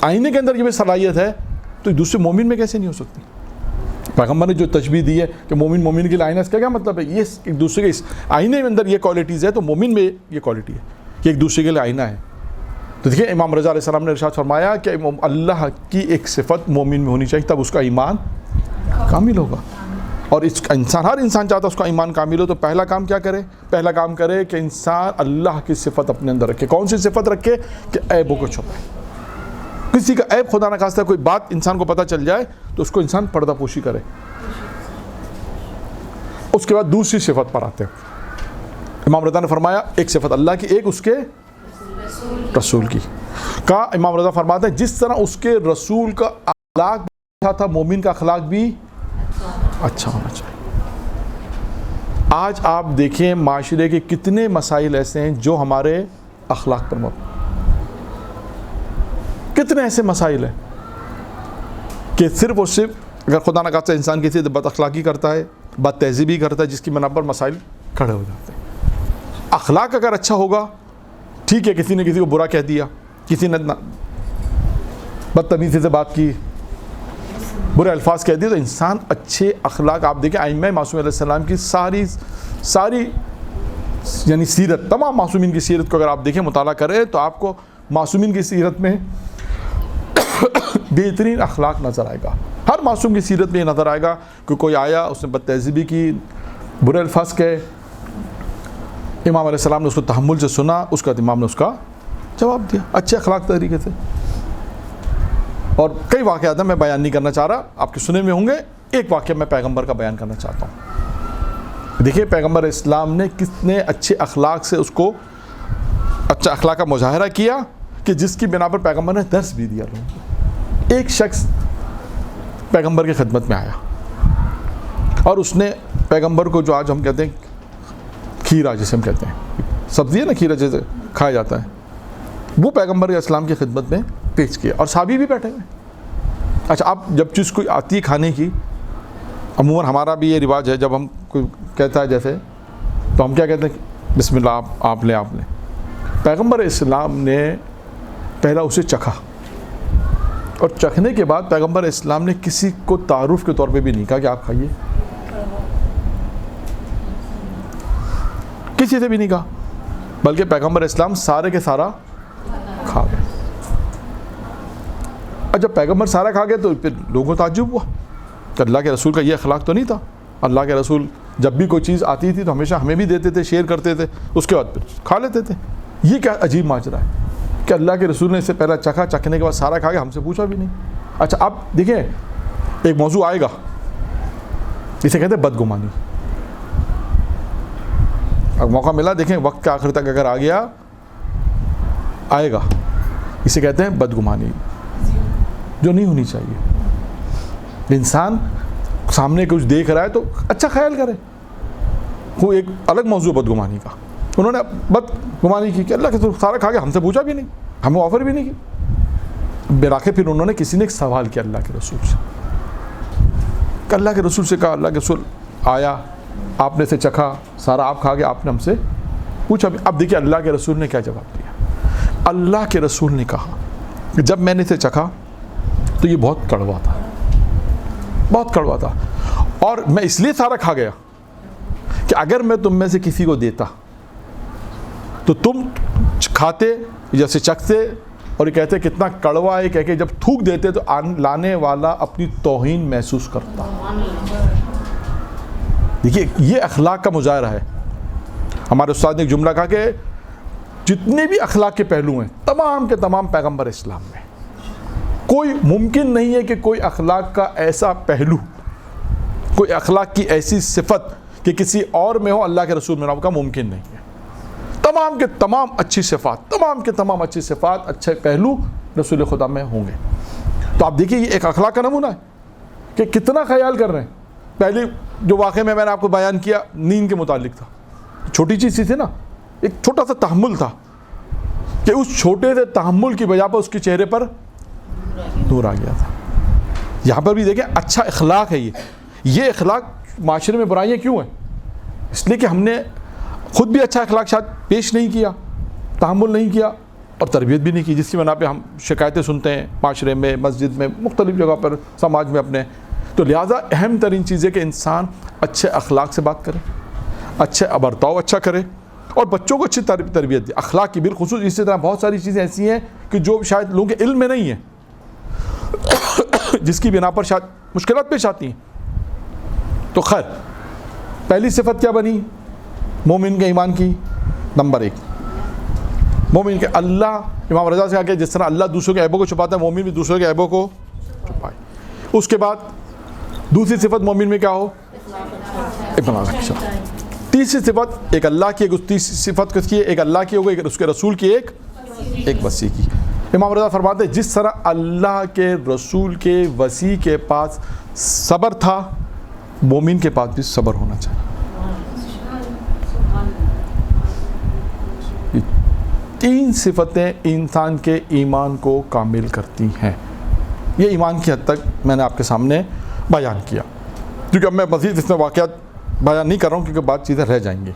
آئینے کے اندر یہ صلاحیت ہے تو دوسرے مومن میں کیسے نہیں ہو سکتی. پیغمبر نے جو تشبیہ دی ہے کہ مومن مومن کے لیے آئینہ, اس کا کیا مطلب ہے؟ یہ ایک دوسرے کے اس آئینے کے اندر یہ کوالٹیز ہے تو مومن میں یہ کوالٹی ہے کہ ایک دوسرے کے لیے آئینہ ہے. تو دیکھیں امام رضا علیہ السلام نے ارشاد فرمایا کہ اللہ کی ایک صفت مومن میں ہونی چاہیے تب اس کا ایمان کامل ہوگا. اور اس انسان, ہر انسان چاہتا ہے اس کا ایمان کامل ہو, تو پہلا کام کیا کرے؟ پہلا کام کرے کہ انسان اللہ کی صفت اپنے اندر رکھے. کون سی صفت رکھے؟ کہ عیبوں کو چھپائے. کسی کا عیب خدا نہ خواستہ کوئی بات انسان کو پتہ چل جائے تو اس کو انسان پردہ پوشی کرے. اس کے بعد دوسری صفت پر آتے ہیں. امام رضا نے فرمایا ایک صفت اللہ کی, ایک اس کے رسول کی. کہا امام رضا فرماتے ہیں جس طرح اس کے رسول کا اخلاق اچھا تھا, مومن کا اخلاق بھی اچھا ہونا چاہیے. آج آپ دیکھیں معاشرے کے کتنے مسائل ایسے ہیں جو ہمارے اخلاق پر مبنی, کتنے ایسے مسائل ہیں کہ صرف اور صرف اگر خدا نہ خواستہ انسان کسی بد اخلاقی کرتا ہے, بد تہذیبی کرتا ہے, جس کی بنا پر مسائل کھڑے ہو جاتے ہیں. اخلاق اگر اچھا ہوگا ٹھیک ہے, کسی نے کسی کو برا کہہ دیا, کسی نے بدتمیزی سے بات کی, برے الفاظ کہہ دیے, تو انسان اچھے اخلاق, آپ دیکھیں ائمہ معصوم علیہ السلام کی ساری یعنی سیرت, تمام معصومین کی سیرت کو اگر آپ دیکھیں, مطالعہ کریں تو آپ کو معصومین کی سیرت میں بہترین اخلاق نظر آئے گا. ہر معصوم کی سیرت میں یہ نظر آئے گا کہ کوئی آیا, اس نے بد تہذیبی کی, برے الفاظ کہے, امام علیہ السلام نے اس کو تحمل سے سنا, اس کا امام نے اس کا جواب دیا اچھے اخلاق طریقے سے. اور کئی واقعات ہیں, میں بیان نہیں کرنا چاہ رہا, آپ کے سنے میں ہوں گے. ایک واقعہ میں پیغمبر کا بیان کرنا چاہتا ہوں. دیکھیے پیغمبر اسلام نے کتنے اچھے اخلاق سے اس کو اچھا اخلاق کا مظاہرہ کیا کہ جس کی بنا پر پیغمبر نے درس بھی دیا لوگوں کو. ایک شخص پیغمبر کی خدمت میں آیا اور اس نے پیغمبر کو جو آج ہم کہتے ہیں کھیرا جسے ہم کہتے ہیں سبزی ہے نا کھیرا جیسے کھایا جاتا ہے, وہ پیغمبر اسلام کی خدمت میں پیش کیا اور صحابی بھی بیٹھے ہوئے. اچھا اب جب چیز کوئی آتی ہے کھانے کی, عموماً ہمارا بھی یہ رواج ہے, جب ہم کوئی کہتا ہے جیسے تو ہم کیا کہتے ہیں بسم اللہ آپ لیں. پیغمبر اسلام نے پہلا اسے چکھا اور چکھنے کے بعد پیغمبر اسلام نے کسی کو تعارف کے طور پہ بھی نہیں کہا کہ آپ کھائیے, کسی سے بھی نہیں کہا, بلکہ پیغمبر اسلام سارے کے سارا کھا گئے. اور جب پیغمبر سارا کھا گئے تو پھر لوگوں کو تعجب ہوا کہ اللہ کے رسول کا یہ اخلاق تو نہیں تھا. اللہ کے رسول جب بھی کوئی چیز آتی تھی تو ہمیشہ ہمیں بھی دیتے تھے, شیئر کرتے تھے, اس کے بعد پھر کھا لیتے تھے. یہ کیا عجیب ماجرا ہے کہ اللہ کے رسول نے اس سے پہلا چکھا, چکھنے کے بعد سارا کھا کے ہم سے پوچھا بھی نہیں. اچھا اب دیکھیں ایک موضوع آئے گا, اسے کہتے ہیں بدگمانی. اب موقع ملا, دیکھیں وقت کے آخر تک اگر آ گیا آئے گا, اسے کہتے ہیں بدگمانی, جو نہیں ہونی چاہیے. انسان سامنے کچھ دیکھ رہا ہے تو اچھا خیال کرے. وہ ایک الگ موضوع بدگمانی کا, انہوں نے بدگمانی کی کہ اللہ کے سارا کھا کے ہم سے پوچھا بھی نہیں, ہمیں آفر بھی نہیں کی. براکے پھر انہوں نے کسی نے ایک سوال کیا اللہ کے رسول سے, کہ اللہ کے رسول سے کہا اللہ کے رسول آیا, آپ نے سے چکھا, سارا آپ کھا گئے, آپ نے ہم سے پوچھا بھی. اب دیکھیے اللہ کے رسول نے کیا جواب دیا. اللہ کے رسول نے کہا کہ جب میں نے اسے چکھا تو یہ بہت کڑوا تھا, بہت کڑوا تھا, اور میں اس لیے سارا کھا گیا کہ اگر میں تم میں سے کسی کو دیتا تو تم کھاتے جیسے چکھتے اور یہ کہتے کتنا کڑوا ہے, کہہ کے جب تھوک دیتے تو لانے والا اپنی توہین محسوس کرتا. دیکھیے یہ اخلاق کا مظاہرہ ہے. ہمارے استاد نے ایک جملہ کہا کہ جتنے بھی اخلاق کے پہلو ہیں تمام کے تمام پیغمبر اسلام میں. کوئی ممکن نہیں ہے کہ کوئی اخلاق کا ایسا پہلو, کوئی اخلاق کی ایسی صفت کہ کسی اور میں ہو اللہ کے رسول میں نہ ہو, کا ممکن نہیں ہے. تمام کے تمام اچھی صفات, تمام کے تمام اچھی صفات, اچھے پہلو رسول خدا میں ہوں گے. تو آپ دیکھیے یہ ایک اخلاق کا نمونہ ہے کہ کتنا خیال کر رہے ہیں. پہلے جو واقعہ میں نے آپ کو بیان کیا نیند کے متعلق تھا, چھوٹی چیز تھی نا, ایک چھوٹا سا تحمل تھا کہ اس چھوٹے سے تحمل کی وجہ پر اس کے چہرے پر نور آ گیا تھا. یہاں پر بھی دیکھیں اچھا اخلاق ہے. یہ اخلاق معاشرے میں برائیاں کیوں ہیں؟ اس لیے کہ ہم نے خود بھی اچھا اخلاق شاید پیش نہیں کیا, تحمل نہیں کیا اور تربیت بھی نہیں کی, جس کی بنا پہ ہم شکایتیں سنتے ہیں معاشرے میں, مسجد میں, مختلف جگہ پر, سماج میں اپنے. تو لہٰذا اہم ترین چیز ہے کہ انسان اچھے اخلاق سے بات کرے, اچھے برتاؤ اچھا کرے اور بچوں کو اچھی تربیت دے. اخلاق کی بالخصوص اسی طرح بہت ساری چیزیں ایسی ہیں کہ جو شاید لوگوں کے علم میں نہیں ہیں, جس کی بنا پر شاید مشکلات پیش آتی ہیں. تو خیر پہلی صفت کیا بنی مومن کے ایمان کی؟ نمبر 1 مومن کے اللہ, امام رضا سے کہا کہ جس طرح اللہ دوسروں کے عیبوں کو چھپاتا ہے مومن بھی دوسروں کے عیبوں کو چھپائے. اس کے بعد دوسری صفت مومن میں کیا ہو؟ اخلاق اچھا. تیسری صفت ایک اللہ کی, ایک تیسری صفت کس کی ہے؟ ایک اللہ کی ہوگی, ایک اس کے رسول کی, ایک وسیع کی. امام رضا فرماتے ہیں جس طرح اللہ کے رسول کے وسیع کے پاس صبر تھا مومن کے پاس بھی صبر ہونا چاہیے. 3 صفتیں انسان کے ایمان کو کامل کرتی ہیں. یہ ایمان کی حد تک میں نے آپ کے سامنے بیان کیا, کیونکہ اب میں مزید اس میں واقعات بیان نہیں کر رہا ہوں کیونکہ بات چیزیں رہ جائیں گی,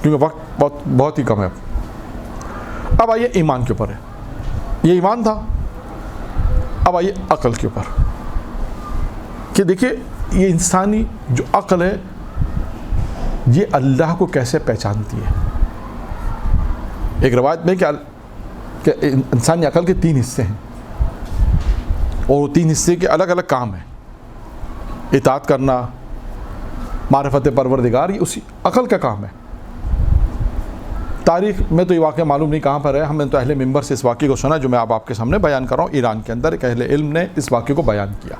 کیونکہ وقت بہت ہی کم ہے. اب آئیے ایمان کے اوپر ہے, یہ ایمان تھا. اب آئیے عقل کے اوپر کہ دیکھیے یہ انسانی جو عقل ہے یہ اللہ کو کیسے پہچانتی ہے. ایک روایت میں کہ انسانی عقل کے 3 حصے ہیں اور وہ 3 حصے کے الگ الگ کام ہیں. اطاعت کرنا, معرفت پروردگار, یہ اسی عقل کا کام ہے. تاریخ میں تو یہ واقعہ معلوم نہیں کہاں پر ہے, ہم نے تو اہل منبر سے اس واقعے کو سنا جو میں آپ کے سامنے بیان کر رہا ہوں. ایران کے اندر ایک اہل علم نے اس واقعے کو بیان کیا.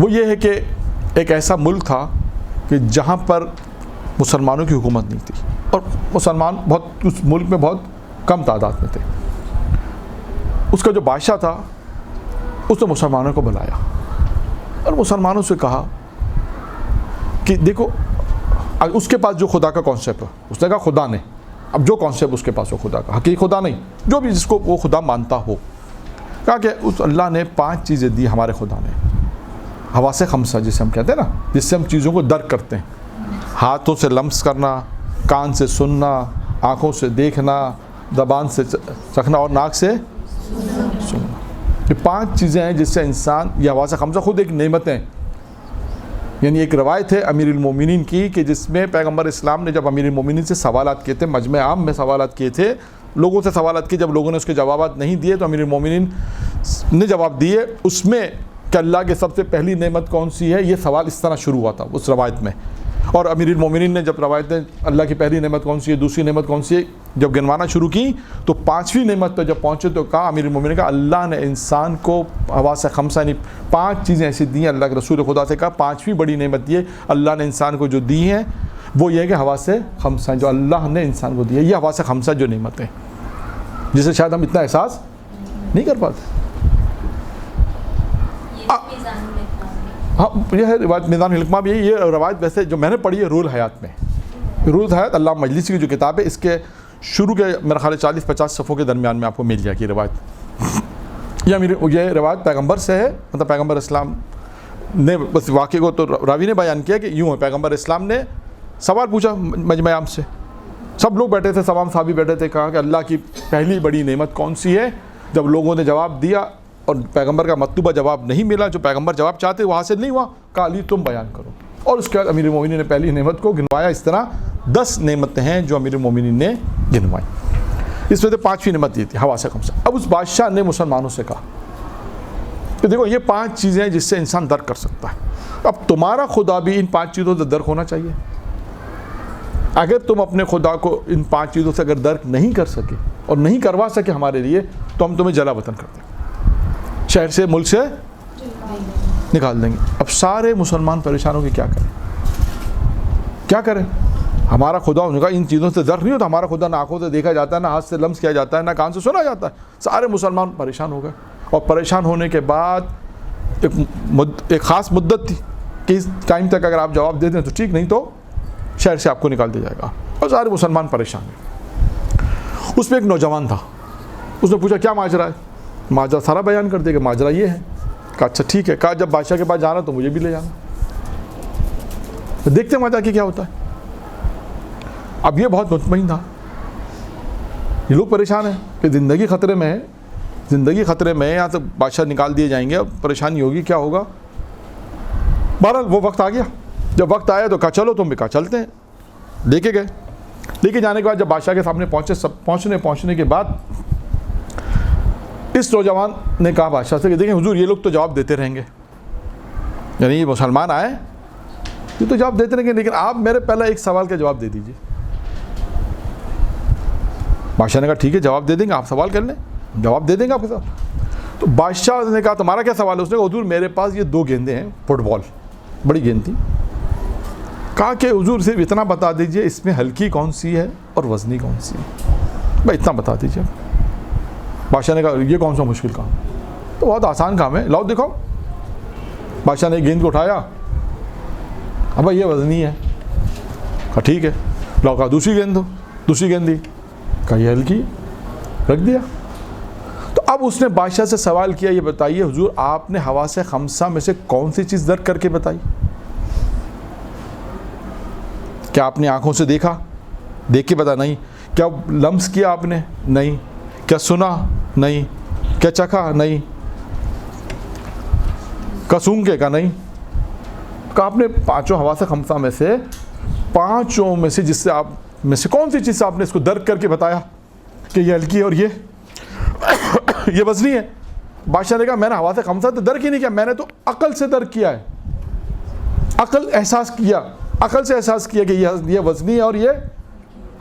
وہ یہ ہے کہ ایک ایسا ملک تھا کہ جہاں پر مسلمانوں کی حکومت نہیں تھی اور مسلمان بہت اس ملک میں بہت کم تعداد میں تھے، اس کا جو بادشاہ تھا اس نے مسلمانوں کو بلایا اور مسلمانوں سے کہا کہ دیکھو اس کے پاس جو خدا کا کانسیپٹ ہے، اس نے کہا خدا نے، اب جو کانسیپٹ اس کے پاس ہو خدا کا، حقیقی خدا نہیں، جو بھی جس کو وہ خدا مانتا ہو، کہا کہ اس اللہ نے 5 چیزیں دی ہمارے خدا نے، حواس خمسہ جسے ہم کہتے ہیں نا، جس سے ہم چیزوں کو درک کرتے ہیں، ہاتھوں سے لمس کرنا، کان سے سننا، آنکھوں سے دیکھنا، زبان سے چکھنا اور ناک سے سننا. یہ 5 چیزیں ہیں جس سے انسان، یہ حواس خمسہ خود ایک نعمت ہیں. یعنی ایک روایت ہے امیر المومنین کی کہ جس میں پیغمبر اسلام نے جب امیر المومنین سے سوالات کیے تھے، مجمع عام میں سوالات کیے تھے، لوگوں سے سوالات کیے، جب لوگوں نے اس کے جوابات نہیں دیے تو امیر المومنین نے جواب دیے. اس میں کہ اللہ کی سب سے پہلی نعمت کون سی ہے، یہ سوال اس طرح شروع ہوا تھا اس روایت میں. اور امیر المومنین نے جب روایت میں اللہ کی پہلی نعمت کون سی ہے، دوسری نعمت کون سی ہے، جب گنوانا شروع کی تو 5ویں نعمت پہ جب پہنچے تو کہا امیر المومنین کا اللہ نے انسان کو حواس خمسہ یعنی 5 چیزیں ایسی دی ہیں. اللہ کے رسول خدا سے کہا 5ویں بڑی نعمت یہ اللہ نے انسان کو جو دی ہیں وہ یہ ہے کہ حواس خمسہ جو اللہ نے انسان کو دی ہے. یہ حواس خمسہ جو نعمت ہے جسے شاید ہم اتنا احساس نہیں کر پاتے. ہاں یہ ہے روایت میزان الحکمہ بھی ہے. یہ روایت ویسے جو میں نے پڑھی ہے رول حیات میں، رول حیات اللہ مجلسی کی جو کتاب ہے اس کے شروع کے میرا خیال 40-50 صفحوں کے درمیان میں آپ کو مل جائے گی روایت. یہ روایت پیغمبر سے ہے، مطلب پیغمبر اسلام نے بس واقعے کو تو راوی نے بیان کیا کہ یوں ہے، پیغمبر اسلام نے سوال پوچھا مجمع عام سے، سب لوگ بیٹھے تھے، تمام صحابی بیٹھے تھے، کہا کہ اللہ کی پہلی بڑی نعمت کون سی ہے. جب لوگوں نے جواب دیا اور پیغمبر کا مطلوبہ جواب نہیں ملا، جو پیغمبر جواب چاہتے وہ حاصل نہیں ہوا، کہا علی تم بیان کرو. اور اس کے بعد امیر المومنین نے پہلی نعمت کو گنوایا. اس طرح 10 نعمتیں ہیں جو امیر المومنین نے گنوائی. اس میں سے 5ویں نعمت یہ تھی حواس خمسہ. اب اس بادشاہ نے مسلمانوں سے کہا کہ دیکھو یہ 5 چیزیں ہیں جس سے انسان درک کر سکتا ہے. اب تمہارا خدا بھی ان 5 چیزوں سے درک ہونا چاہیے. اگر تم اپنے خدا کو ان 5 چیزوں سے اگر درک نہیں کر سکے اور نہیں کروا سکے ہمارے لیے تو ہم تمہیں جلا وطن کر دیں گے، شہر سے ملک سے نکال دیں گے. اب سارے مسلمان پریشان ہو کے کیا کریں، کیا کریں. ہمارا خدا ان کا ان چیزوں سے درک نہیں ہوتا. ہمارا خدا نہ آنکھوں سے دیکھا جاتا ہے، نہ ہاتھ سے لمس کیا جاتا ہے، نہ کان سے سنا جاتا ہے. سارے مسلمان پریشان ہو گئے اور پریشان ہونے کے بعد ایک خاص مدت تھی کہ اس ٹائم تک اگر آپ جواب دے دیں تو ٹھیک، نہیں تو شہر سے آپ کو نکال دیا جائے گا. اور سارے مسلمان پریشان ہیں. اس میں ایک نوجوان تھا، اس نے پوچھا کیا ماجرا ہے. ماجرا سارا بیان کر دیا کہ ماجرا یہ ہے. کہا اچھا ٹھیک ہے. کہا جب بادشاہ کے پاس جانا تو مجھے بھی لے جانا، دیکھتے ہیں وہاں جا کے کیا ہوتا ہے. اب یہ بہت مطمئن تھا. یہ لوگ پریشان ہیں کہ زندگی خطرے میں ہے، زندگی خطرے میں ہے، یہاں سے بادشاہ نکال دیے جائیں گے، اب پریشانی ہوگی، کیا ہوگا. بہرحال وہ وقت آ گیا. جب وقت آیا تو کہا چلو تم بھی. کہا چلتے ہیں. لے کے گئے. لے کے جانے کے بعد جب بادشاہ کے سامنے پہنچنے کے بعد اس نوجوان نے کہا بادشاہ سے کہ دیکھیں حضور یہ لوگ تو جواب دیتے رہیں گے، یعنی یہ مسلمان آئے یہ تو جواب دیتے رہیں گے، لیکن آپ میرے پہلا ایک سوال کا جواب دے دیجیے. بادشاہ نے کہا ٹھیک ہے جواب دے دیں گے، آپ سوال کر لیں، جواب دے دیں گے آپ کے ساتھ. تو بادشاہ نے کہا تمہارا کیا سوال ہے. اس نے کہا حضور میرے پاس یہ 2 گیندیں ہیں، فٹ بال بڑی گیند تھی. کہا کہ حضور صرف اتنا بتا دیجئے اس میں ہلکی کون سی ہے اور وزنی کون سی ہے، بھائی اتنا بتا دیجئے. بادشاہ نے کہا یہ کون سا مشکل کام، تو بہت آسان کام ہے، لاؤ دکھاؤ. بادشاہ نے گیند کو اٹھایا، اب بھائی یہ وزنی ہے. کہا ٹھیک ہے. لاؤ. کہا دوسری گیند دو. دوسری گیند دی. کہا یہ ہلکی، رکھ دیا. تو اب اس نے بادشاہ سے سوال کیا یہ بتائیے حضور آپ نے حواس خمسہ میں سے کون سی چیز درک کر کے بتائی. کیا آپ نے آنکھوں سے دیکھا، دیکھ کے بتا؟ نہیں. کیا لمس کیا آپ نے؟ نہیں. کیا سنا؟ نہیں. کیا چکھا؟ نہیں. کیا سونگھ کے؟ کہا نہیں. کہا آپ نے 5 حواس خمسہ میں سے 5 میں سے جس سے آپ میں سے کون سی چیز سے آپ نے اس کو درک کر کے بتایا کہ یہ ہلکی ہے اور یہ وزنی ہے. بادشاہ نے کہا میں نے حواس خمسہ تو درک ہی نہیں کیا، میں نے تو عقل سے درک کیا ہے. عقل احساس کیا، عقل سے احساس کیا کہ یہ وزنی ہے اور یہ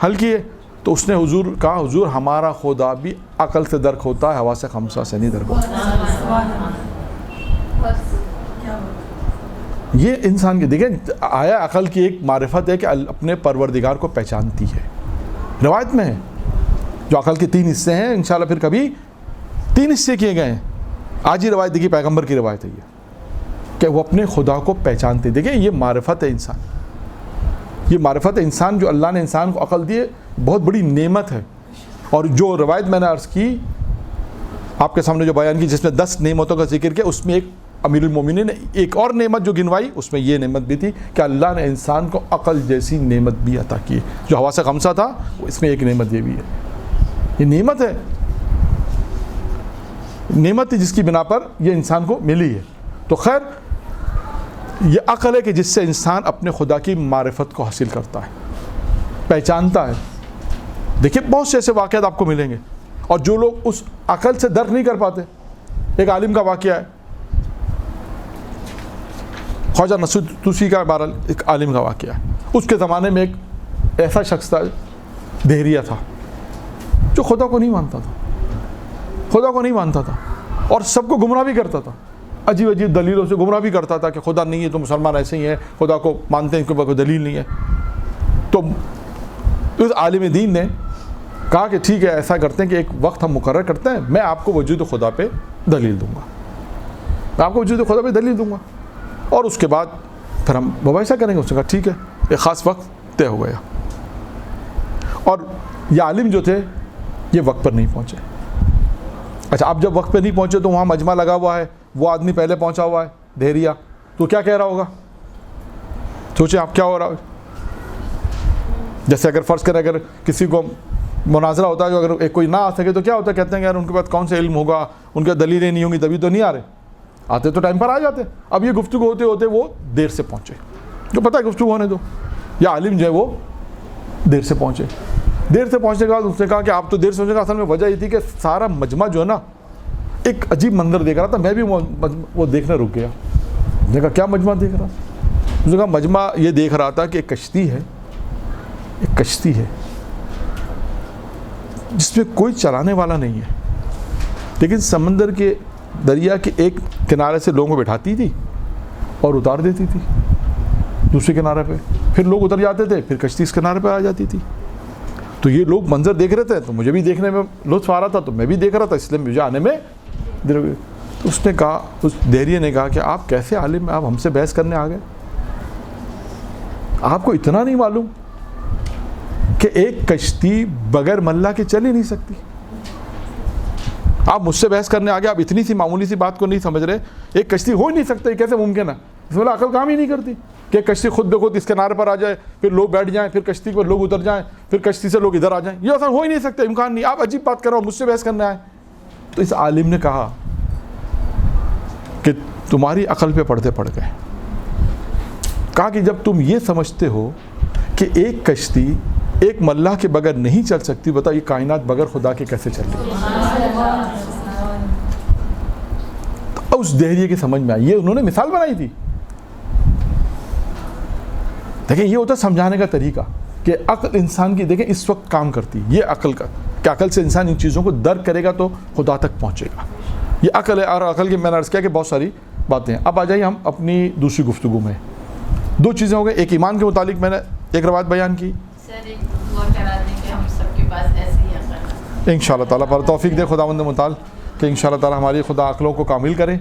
ہلکی ہے. تو اس نے حضور کہا حضور ہمارا خدا بھی عقل سے درک ہوتا ہے، حواس خمسہ سے نہیں درک ہوتا. یہ انسان کی دیکھیں آیا عقل کی ایک معرفت ہے کہ اپنے پروردگار کو پہچانتی ہے. روایت میں ہے جو عقل کے 3 حصے ہیں، انشاءاللہ پھر کبھی 3 حصے کیے گئے ہیں. آج ہی روایت دیکھی، پیغمبر کی روایت ہے یہ کہ وہ اپنے خدا کو پہچانتے. دیکھیں یہ معرفت ہے انسان، یہ معرفت ہے انسان جو اللہ نے انسان کو عقل دی ہے، بہت بڑی نعمت ہے. اور جو روایت میں نے عرض کی آپ کے سامنے جو بیان کی جس میں 10 نعمتوں کا ذکر کیا، اس میں ایک امیر المومنین نے ایک اور نعمت جو گنوائی، اس میں یہ نعمت بھی تھی کہ اللہ نے انسان کو عقل جیسی نعمت بھی عطا کی. جو حواس خمسہ تھا اس میں ایک نعمت یہ بھی ہے. یہ نعمت ہے، نعمت جس کی بنا پر یہ انسان کو ملی ہے. تو خیر یہ عقل ہے کہ جس سے انسان اپنے خدا کی معرفت کو حاصل کرتا ہے، پہچانتا ہے. دیکھیے بہت سے ایسے واقعات آپ کو ملیں گے، اور جو لوگ اس عقل سے درک نہیں کر پاتے. ایک عالم کا واقعہ ہے، خواجہ نصیر توسی کا، بہرحال ایک عالم کا واقعہ ہے. اس کے زمانے میں ایک ایسا شخص تھا، دہریہ تھا، جو خدا کو نہیں مانتا تھا، خدا کو نہیں مانتا تھا، اور سب کو گمراہ بھی کرتا تھا. عجیب عجیب دلیلوں سے گمراہ بھی کرتا تھا کہ خدا نہیں ہے تو مسلمان ایسے ہی ہیں، خدا کو مانتے ہیں کیونکہ کوئی دلیل نہیں ہے. تو اس عالم دین نے کہا کہ ٹھیک ہے ایسا کرتے ہیں کہ ایک وقت ہم مقرر کرتے ہیں، میں آپ کو وجود خدا پہ دلیل دوں گا، میں آپ کو وجود خدا پہ دلیل دوں گا، اور اس کے بعد پھر ہم مباحثہ کریں گے. اس نے کہا ٹھیک ہے. ایک خاص وقت طے ہو گیا، اور یہ عالم جو تھے یہ وقت پر نہیں پہنچے. اچھا اب جب وقت پہ نہیں پہنچے تو وہاں مجمع لگا ہوا ہے، وہ آدمی پہلے پہنچا ہوا ہے دہریہ، تو کیا کہہ رہا ہوگا؟ سوچیں آپ کیا ہو رہا ہے. جیسے اگر فرض کریں اگر کسی کو مناظرہ ہوتا ہے، جو اگر کوئی نہ آ سکے تو کیا ہوتا ہے، کہتے ہیں کہ یار ان کے پاس کون سے علم ہوگا، ان کے دلیلیں نہیں ہوں گی تبھی تو نہیں آ رہے، آتے تو ٹائم پر آ جاتے. اب یہ گفتگو ہوتے ہوتے وہ دیر سے پہنچے، جو پتہ ہے گفتگو ہونے دو. یا عالم جو ہے وہ دیر سے پہنچے. دیر سے پہنچنے کے بعد اس نے کہا کہ آپ تو دیر سے پہنچے. اصل میں وجہ یہ تھی کہ سارا مجمع جو ہے نا ایک عجیب منظر دیکھ رہا تھا، میں بھی وہ دیکھنے رک گیا. اس نے کہا کیا مجمع دیکھ رہا؟ اس نے کہا مجمع یہ دیکھ رہا تھا کہ ایک کشتی ہے، ایک کشتی ہے جس میں کوئی چلانے والا نہیں ہے، لیکن سمندر کے دریا کے ایک کنارے سے لوگوں کو بٹھاتی تھی اور اتار دیتی تھی دوسرے کنارے پہ. پھر لوگ اتر جاتے تھے، پھر کشتی اس کنارے پہ آ جاتی تھی. تو یہ لوگ منظر دیکھ رہے تھے تو مجھے بھی دیکھنے میں لطف آ رہا تھا، تو میں بھی دیکھ رہا تھا، اس لیے مجھے آنے میں دیر ہو گئی. تو اس نے کہا، اس دہریے نے کہا کہ آپ کیسے عالم ہیں، آپ ہم سے بحث کرنے آ گئے؟ آپ کو اتنا نہیں معلوم کہ ایک کشتی بغیر ملا کے چل ہی نہیں سکتی؟ آپ مجھ سے بحث کرنے آ گئے، آپ اتنی سی معمولی سی بات کو نہیں سمجھ رہے. ایک کشتی ہو ہی نہیں سکتا، یہ کیسے ممکن ہے؟ اس میں عقل کام ہی نہیں کرتی کہ کشتی خود بخود اس کنارے پر آ جائے، پھر لوگ بیٹھ جائیں، پھر کشتی پر لوگ اتر جائیں، پھر کشتی سے لوگ ادھر آ جائیں. یہ اصل ہو ہی نہیں سکتا، امکان نہیں. آپ عجیب بات کر رہے ہو، مجھ سے بحث کرنے آئے. تو اس عالم نے کہا کہ تمہاری عقل پہ پڑھتے پڑھ گئے. کہا کہ جب تم یہ سمجھتے ہو کہ ایک کشتی ایک ملاح کے بغیر نہیں چل سکتی، بتاؤ یہ کائنات بغیر خدا کے کیسے چل رہی ہے؟ تو اس دہریے کی سمجھ میں آئی. یہ انہوں نے مثال بنائی تھی. دیکھیں یہ ہوتا ہے سمجھانے کا طریقہ کہ عقل انسان کی دیکھیں اس وقت کام کرتی. یہ عقل کا کہ عقل سے انسان ان چیزوں کو درک کرے گا تو خدا تک پہنچے گا. یہ عقل ہے. اور عقل کی میں نے عرض کیا کہ بہت ساری باتیں ہیں. اب آ جائیے ہم اپنی دوسری گفتگو میں. 2 چیزیں ہو گئی. ایک ایمان کے متعلق میں نے ایک روایت بیان کی. انشاءاللہ تعالیٰ پر توفیق دے خداوند متعال کہ انشاءاللہ تعالیٰ ہماری خدا عقلوں کو کامل کرے،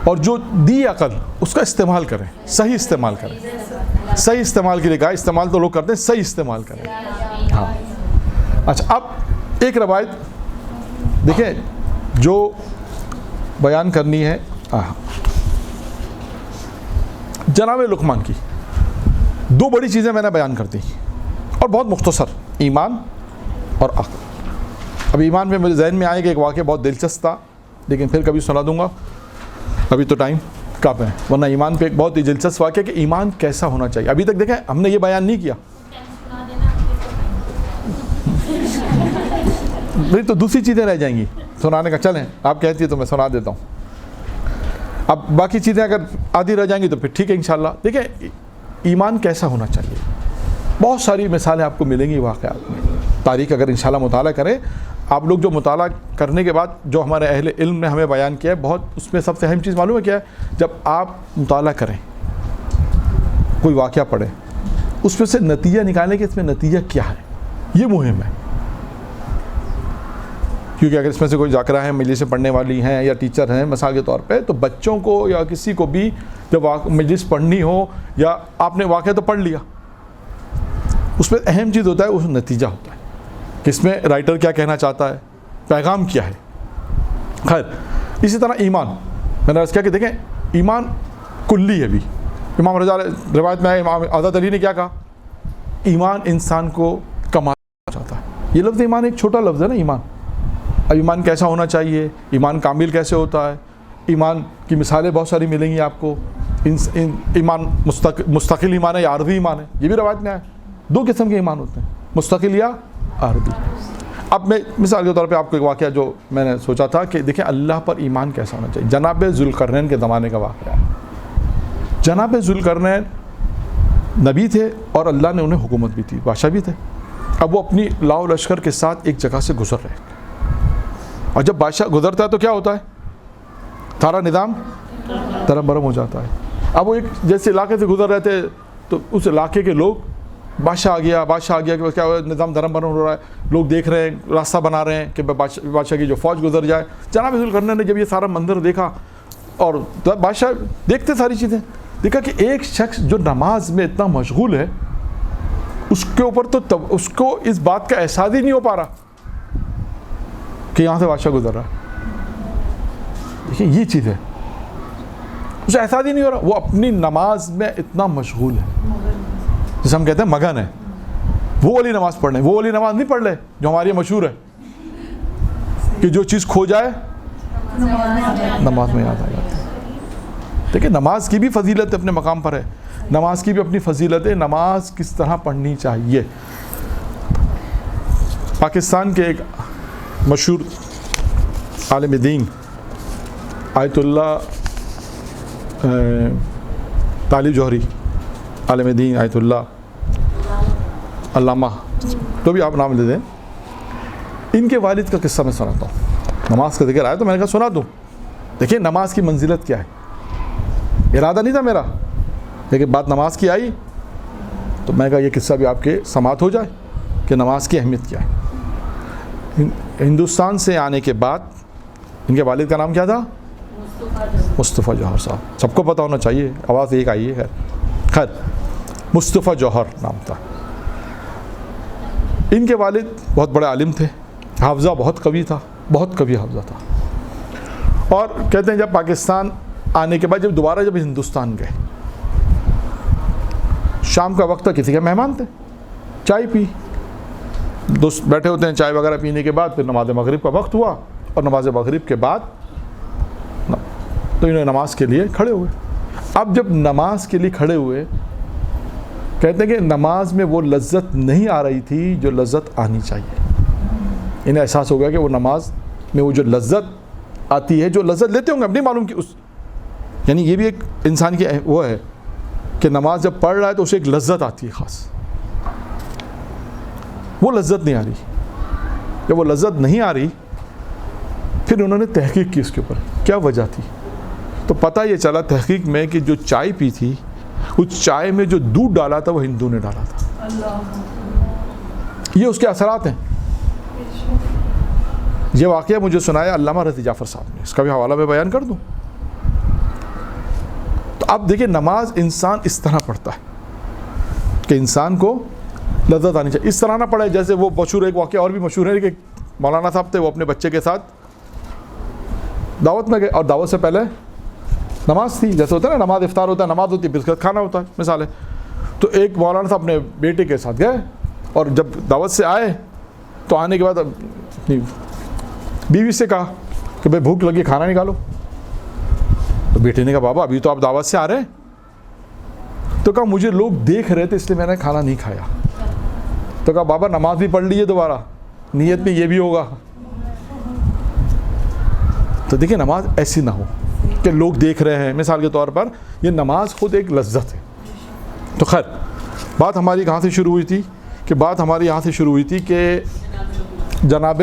اور جو دی عقل اس کا استعمال کریں، صحیح استعمال کریں. صحیح استعمال کے لیے کہا، استعمال تو لوگ کرتے ہیں، صحیح استعمال کریں. ہاں اچھا اب ایک روایت دیکھیں جو بیان کرنی ہے جناب لقمان کی. 2 بڑی چیزیں میں نے بیان کر دی اور بہت مختصر، ایمان اور عقل. اب ایمان میں میرے ذہن میں آئے کہ ایک واقعہ بہت دلچسپ تھا، لیکن پھر کبھی سنا دوں گا، ابھی تو ٹائم کم ہے. ورنہ ایمان پہ ایک بہت ہی دلچسپ واقعہ کہ ایمان کیسا ہونا چاہیے. ابھی تک دیکھیں ہم نے یہ بیان نہیں کیا. نہیں تو دوسری چیزیں رہ جائیں گی سنانے کا. چلیں آپ کہتی ہے تو میں سنا دیتا ہوں. اب باقی چیزیں اگر آدھی رہ جائیں گی تو پھر ٹھیک ہے انشاءاللہ. دیکھیں ایمان کیسا ہونا چاہیے، بہت ساری مثالیں آپ کو ملیں گی واقعات میں. تاریخ اگر انشاءاللہ مطالعہ کریں آپ لوگ جو مطالعہ کرنے کے بعد جو ہمارے اہل علم نے ہمیں بیان کیا ہے، بہت اس میں سب سے اہم چیز معلوم ہے کیا ہے؟ جب آپ مطالعہ کریں، کوئی واقعہ پڑھیں، اس میں سے نتیجہ نکالیں کہ اس میں نتیجہ کیا ہے، یہ مہم ہے. کیونکہ اگر اس میں سے کوئی ذاکرہ ہیں، مجلسیں پڑھنے والی ہیں یا ٹیچر ہیں مثال کے طور پہ، تو بچوں کو یا کسی کو بھی جب مجلس پڑھنی ہو یا آپ نے واقعہ تو پڑھ لیا، اس میں اہم چیز ہوتا ہے اس نتیجہ ہوتا ہے کہ اس میں رائٹر کیا کہنا چاہتا ہے، پیغام کیا ہے. خیر اسی طرح ایمان، میں نے عرض کیا کہ دیکھیں ایمان کلی ہے. بھی امام رضا روایت میں امام حضرت علی نے کیا کہا؟ ایمان انسان کو کمانا چاہتا ہے. یہ لفظ ایمان ایک چھوٹا لفظ ہے نا، ایمان. اب ایمان کیسا ہونا چاہیے، ایمان کامل کیسے ہوتا ہے، ایمان کی مثالیں بہت ساری ملیں گی آپ کو. ایمان مستقل ایمان ہے یا عارضی ایمان ہے، یہ بھی روایت میں آیا. 2 قسم کے ایمان ہوتے ہیں، مستقل یا عارضی. اب میں مثال کے طور پہ آپ کو ایک واقعہ جو میں نے سوچا تھا کہ دیکھیں اللہ پر ایمان کیسا ہونا چاہیے. جناب ذوالقرنین کے زمانے کا واقعہ ہے. جناب ذوالقرنین نبی تھے اور اللہ نے انہیں حکومت بھی تھی، بادشاہ بھی تھے. اب وہ اپنی لاؤ لشکر کے ساتھ ایک جگہ سے گزر رہے، اور جب بادشاہ گزرتا ہے تو کیا ہوتا ہے؟ سارا نظام درم برم ہو جاتا ہے. اب وہ ایک جیسے علاقے سے گزر رہے تھے تو اس علاقے کے لوگ بادشاہ آ گیا کہ کیا نظام درم برم ہو رہا ہے، لوگ دیکھ رہے ہیں، راستہ بنا رہے ہیں کہ بادشاہ کی جو فوج گزر جائے. جناب ذوالقرنین نے جب یہ سارا منظر دیکھا، اور بادشاہ دیکھتے ساری چیزیں، دیکھا کہ ایک شخص جو نماز میں اتنا مشغول ہے، اس کے اوپر تو اس کو اس بات کا احساس ہی نہیں ہو پا رہا کہ یہاں سے بادشاہ گزر رہا ہے. دیکھیں یہ چیز ہے، اسے احساس ہی نہیں ہو رہا، وہ اپنی نماز میں اتنا مشغول ہے، جسے ہم کہتے ہیں مگن ہے. وہ والی نماز پڑھ رہے، وہ والی نماز نہیں پڑھ رہے جو ہماری مشہور ہے کہ جو چیز کھو جائے نماز میں یاد آ جاتی ہے. دیکھیں نماز کی بھی فضیلت اپنے مقام پر ہے، نماز کی بھی اپنی فضیلت ہے. نماز کس طرح پڑھنی چاہیے. پاکستان کے ایک مشہور عالم دین آیت اللہ طالب جوہری، عالم دین آیت اللہ علامہ، تو بھی آپ نام لے دیں، ان کے والد کا قصہ میں سناتا ہوں. نماز کا ذکر آیا تو میں نے کہا سنا دوں. دیکھیں نماز کی منزلت کیا ہے. ارادہ نہیں تھا میرا، لیکن بات نماز کی آئی تو میں نے کہا یہ قصہ بھی آپ کے سماعت ہو جائے کہ نماز کی اہمیت کیا ہے. ہندوستان سے آنے کے بعد ان کے والد کا نام کیا تھا؟ مصطفیٰ جوہر صاحب. سب کو پتہ ہونا چاہیے، آواز ایک آئی ہے. خیر مصطفیٰ جوہر نام تھا. ان کے والد بہت بڑے عالم تھے، حافظہ بہت قوی تھا، بہت قوی حافظہ تھا. اور کہتے ہیں جب پاکستان آنے کے بعد جب دوبارہ جب ہندوستان گئے، شام کا وقت تھا، کسی کے مہمان تھے، چائے پی، دوست بیٹھے ہوتے ہیں، چائے وغیرہ پینے کے بعد پھر نماز مغرب کا وقت ہوا، اور نماز مغرب کے بعد تو انہوں نے نماز کے لیے کھڑے ہوئے. اب جب نماز کے لیے کھڑے ہوئے، کہتے ہیں کہ نماز میں وہ لذت نہیں آ رہی تھی جو لذت آنی چاہیے. انہیں احساس ہو گیا کہ وہ نماز میں وہ جو لذت آتی ہے، جو لذت لیتے ہوں گے، اب نہیں معلوم کہ اس یعنی یہ بھی ایک انسان کی وہ ہے کہ نماز جب پڑھ رہا ہے تو اسے ایک لذت آتی ہے خاص، وہ لذت نہیں آ رہی. جب وہ لذت نہیں آ رہی پھر انہوں نے تحقیق کی اس کے اوپر کیا وجہ تھی. تو پتہ یہ چلا تحقیق میں کہ جو چائے پی تھی، اس چائے میں جو دودھ ڈالا تھا وہ ہندو نے ڈالا تھا. یہ اس کے اثرات ہیں. یہ واقعہ مجھے سنایا علامہ رضی جعفر صاحب نے، اس کا بھی حوالہ میں بیان کر دوں. تو اب دیکھیں نماز انسان اس طرح پڑھتا ہے کہ انسان کو لذت آنی چاہیے. اس طرح نہ پڑھے جیسے وہ مشہور ایک واقعہ اور بھی مشہور ہے کہ مولانا صاحب تھے، وہ اپنے بچے کے ساتھ دعوت میں گئے، اور دعوت سے پہلے نماز تھی. جیسے ہوتا ہے نا نماز افطار ہوتا ہے، نماز ہوتی ہے، پھر کھانا ہوتا ہے مثال ہے. تو ایک مولانا صاحب اپنے بیٹے کے ساتھ گئے، اور جب دعوت سے آئے تو آنے کے بعد اپنی بیوی سے کہا کہ بھائی بھوک لگی، کھانا نکالو. تو بیٹے نے کہا بابا ابھی تو آپ دعوت سے آ رہے ہیں. تو کہا مجھے لوگ دیکھ رہے تھے اس لیے میں نے کھانا نہیں کھایا. تو کہا بابا نماز بھی پڑھ لیجیے دوبارہ، نیت میں یہ بھی ہوگا. تو دیکھیں نماز ایسی نہ ہو کہ لوگ دیکھ رہے ہیں. مثال کے طور پر یہ نماز خود ایک لذت ہے. تو خیر بات ہماری کہاں سے شروع ہوئی تھی؟ کہ بات ہماری یہاں سے شروع ہوئی تھی کہ جناب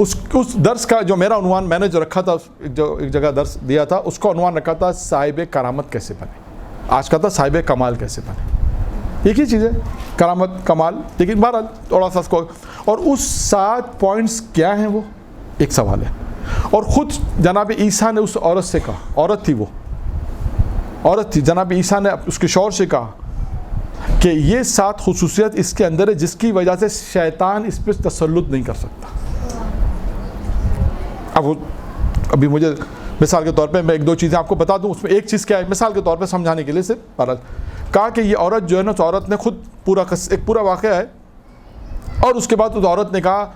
اس درس کا جو میرا عنوان میں نے جو رکھا تھا, جو ایک جگہ درس دیا تھا, اس کا عنوان رکھا تھا صاحب کرامت کیسے بنے. آج کا تھا صاحب کمال کیسے بنے. ایک ہی چیز ہے, کرامت کمال, لیکن بہرحال تھوڑا سا اس کو. اور اس 7 پوائنٹس کیا ہیں وہ ایک سوال ہے. اور خود جناب عیسیٰ نے اس عورت سے کہا, عورت تھی, وہ عورت تھی, جناب عیسیٰ نے اس کے شوہر سے کہا کہ یہ 7 خصوصیت اس کے اندر ہے جس کی وجہ سے شیطان اس پہ تسلط نہیں کر سکتا. اب وہ ابھی مجھے مثال کے طور پہ میں 1-2 چیزیں آپ کو بتا دوں. اس میں ایک چیز کیا ہے, مثال کے طور پہ سمجھانے کے لیے صرف کہا کہ یہ عورت جو ہے نا, اس عورت نے خود ایک پورا واقعہ ہے. اور اس کے بعد اس عورت نے کہا,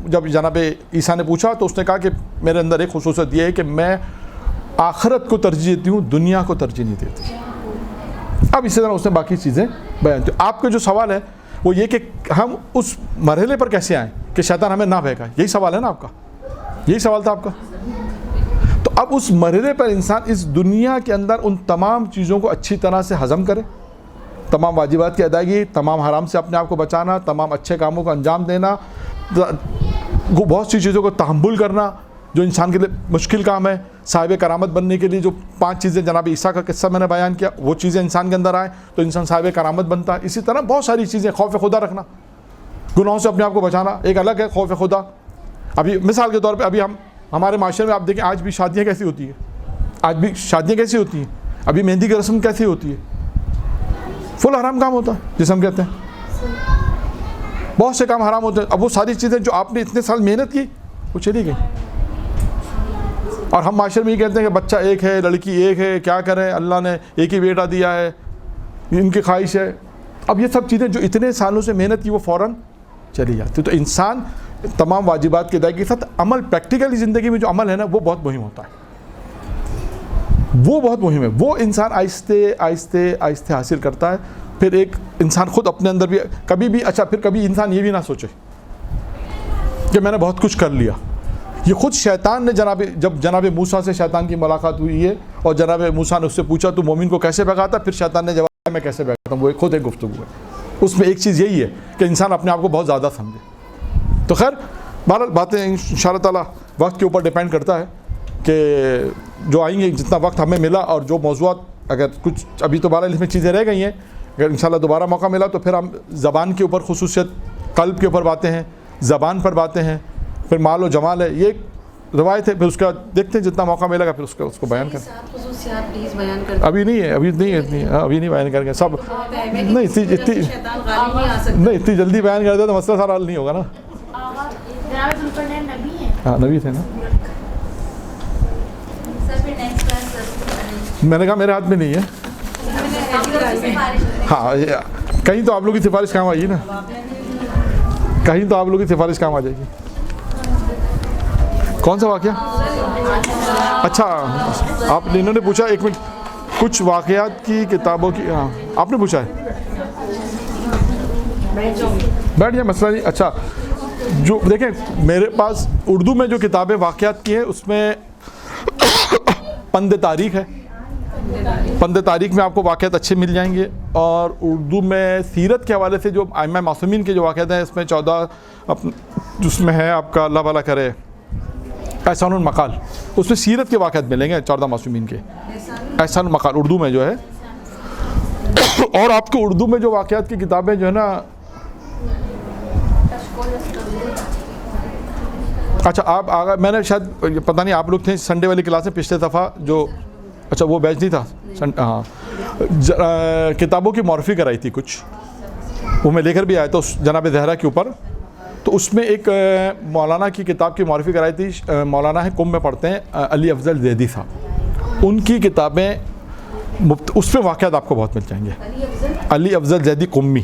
جب جناب عیسیٰ نے پوچھا تو اس نے کہا کہ میرے اندر ایک خصوصیت یہ ہے کہ میں آخرت کو ترجیح دیتی ہوں, دنیا کو ترجیح نہیں دیتی. اب اسی طرح اس نے باقی چیزیں بیان کی. آپ کا جو سوال ہے وہ یہ کہ ہم اس مرحلے پر کیسے آئیں کہ شیطان ہمیں نہ بہکائے, یہی سوال ہے نا آپ کا, یہی سوال تھا آپ کا. تو اب اس مرحلے پر انسان اس دنیا کے اندر ان تمام چیزوں کو اچھی طرح سے ہضم کرے, تمام واجبات کی ادائیگی, تمام حرام سے اپنے آپ کو بچانا, تمام اچھے کاموں کو انجام دینا, بہت سی چیزوں کو تحمل کرنا جو انسان کے لیے مشکل کام ہے. صاحب کرامت بننے کے لیے جو 5 چیزیں جناب عیسیٰ کا قصہ میں نے بیان کیا, وہ چیزیں انسان کے اندر آئیں تو انسان صاحب کرامت بنتا ہے. اسی طرح بہت ساری چیزیں, خوف خدا رکھنا, گناہوں سے اپنے آپ کو بچانا ایک الگ ہے خوف خدا. ابھی مثال کے طور پہ ابھی ہمارے معاشرے میں آپ دیکھیں آج بھی شادیاں کیسی ہوتی ہیں, ابھی مہندی کی رسم کیسی ہوتی ہے, فل حرام کام ہوتا ہے جسے ہم کہتے ہیں, بہت سے کام حرام ہوتے ہیں. اب وہ ساری چیزیں جو آپ نے اتنے سال محنت کی وہ چلی گئی. اور ہم معاشرے میں یہ کہتے ہیں کہ بچہ ایک ہے, لڑکی ایک ہے, کیا کریں, اللہ نے ایک ہی بیٹا دیا ہے, ان کی خواہش ہے. اب یہ سب چیزیں جو اتنے سالوں سے محنت کی وہ فوراً چلی جاتی. تو انسان تمام واجبات کی ادائیگی کے ساتھ عمل, پریکٹیکلی زندگی میں جو عمل ہے نا وہ بہت مہم ہوتا ہے, وہ بہت مہم ہے. وہ انسان آہستہ حاصل کرتا ہے. پھر ایک انسان خود اپنے اندر بھی کبھی بھی پھر کبھی انسان یہ بھی نہ سوچے کہ میں نے بہت کچھ کر لیا. یہ خود شیطان نے جب جناب موسیٰ سے شیطان کی ملاقات ہوئی ہے اور جناب موسیٰ نے اس سے پوچھا تو مومن کو کیسے بھگاتا, پھر شیطان نے جواب میں کیسے بھگاتا ہوں, وہ خود ایک گفتگو ہے. اس میں ایک چیز یہی ہے کہ انسان اپنے آپ کو بہت زیادہ سمجھے. تو خیر بہرحال باتیں انشاءاللہ تعالیٰ وقت کے اوپر ڈیپینڈ کرتا ہے کہ جو آئیں گے, جتنا وقت ہمیں ملا اور جو موضوعات, اگر کچھ ابھی تو بہرحال اس میں چیزیں رہ گئی ہیں, اگر انشاءاللہ دوبارہ موقع ملا تو پھر ہم زبان کے اوپر خصوصیت, قلب کے اوپر باتیں ہیں, زبان پر باتیں ہیں, پھر مال و جمال ہے, یہ ایک روایت ہے. پھر اس کا دیکھتے ہیں جتنا موقع ملے گا پھر اس کو بیان کریں. ابھی نہیں ہے, ابھی نہیں بیان کریں گے سب, نہیں اتنی جلدی بیان کر دے تو مسئلہ سارا حل نہیں ہوگا نا. ہاں نبی تھے نا. میں نے کہا میرے ہاتھ میں نہیں ہے. ہاں کہیں تو آپ لوگوں کی سفارش کام آئی نا, کہیں تو آپ لوگوں کی سفارش کام آ جائے گی. کون سا واقعہ؟ اچھا انہوں نے پوچھا, ایک منٹ, کچھ واقعات کی کتابوں کی, ہاں آپ نے پوچھا ہے, بیٹھ جائیں مسئلہ نہیں. اچھا جو دیکھیں میرے پاس اردو میں جو کتابیں واقعات کی ہیں اس میں پند تاریخ ہے. پند تاریخ میں آپ کو واقعات اچھے مل جائیں گے. اور اردو میں سیرت کے حوالے سے جو ائمہ معصومین کے جو واقعات ہیں اس میں 14 جس میں ہے آپ کا اللہ بھلا کرے احسان المقال, اس میں سیرت کے واقعات ملیں گے 14 معصومین کے. احسان المقال اردو میں جو ہے. اور آپ کو اردو میں جو واقعات کی کتابیں جو ہے نا, اچھا آپ آگا, میں نے شاید پتہ نہیں آپ لوگ تھے سنڈے والی کلاس میں پچھلے دفعہ جو, اچھا وہ بیچ نہیں تھا, ہاں کتابوں کی معرفی کرائی تھی کچھ, وہ میں لے کر بھی آیا تھا جناب زہرا کے اوپر. تو اس میں ایک مولانا کی کتاب کی معرفی کرائی تھی. مولانا ہے قم میں پڑھتے ہیں, علی افضل زیدی صاحب, ان کی کتابیں اس پہ واقعات آپ کو بہت مل جائیں گے. علی افضل زیدی قمی,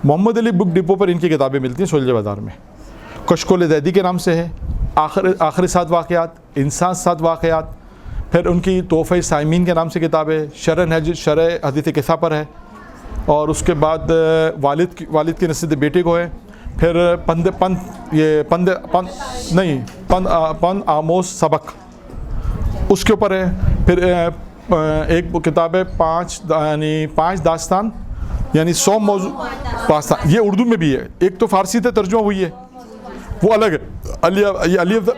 محمد علی بک ڈپو پر ان کی کتابیں ملتی ہیں سولجے بازار میں. کشکول زیدی کے نام سے ہے, آخری 7 واقعات, انسان 7 واقعات. پھر ان کی تحفہ سائمین کے نام سے کتاب ہے, شرح حدیث قصہ پر ہے. اور اس کے بعد والد کی نصیحت بیٹے کو ہے. پھر پند آموز سبق اس کے اوپر ہے. پھر ایک کتاب ہے 5 داستان یعنی 100 موضوع داستان, یہ اردو میں بھی ہے. ایک تو فارسی سے ترجمہ ہوئی ہے وہ الگ ہے, یہ علی افضل,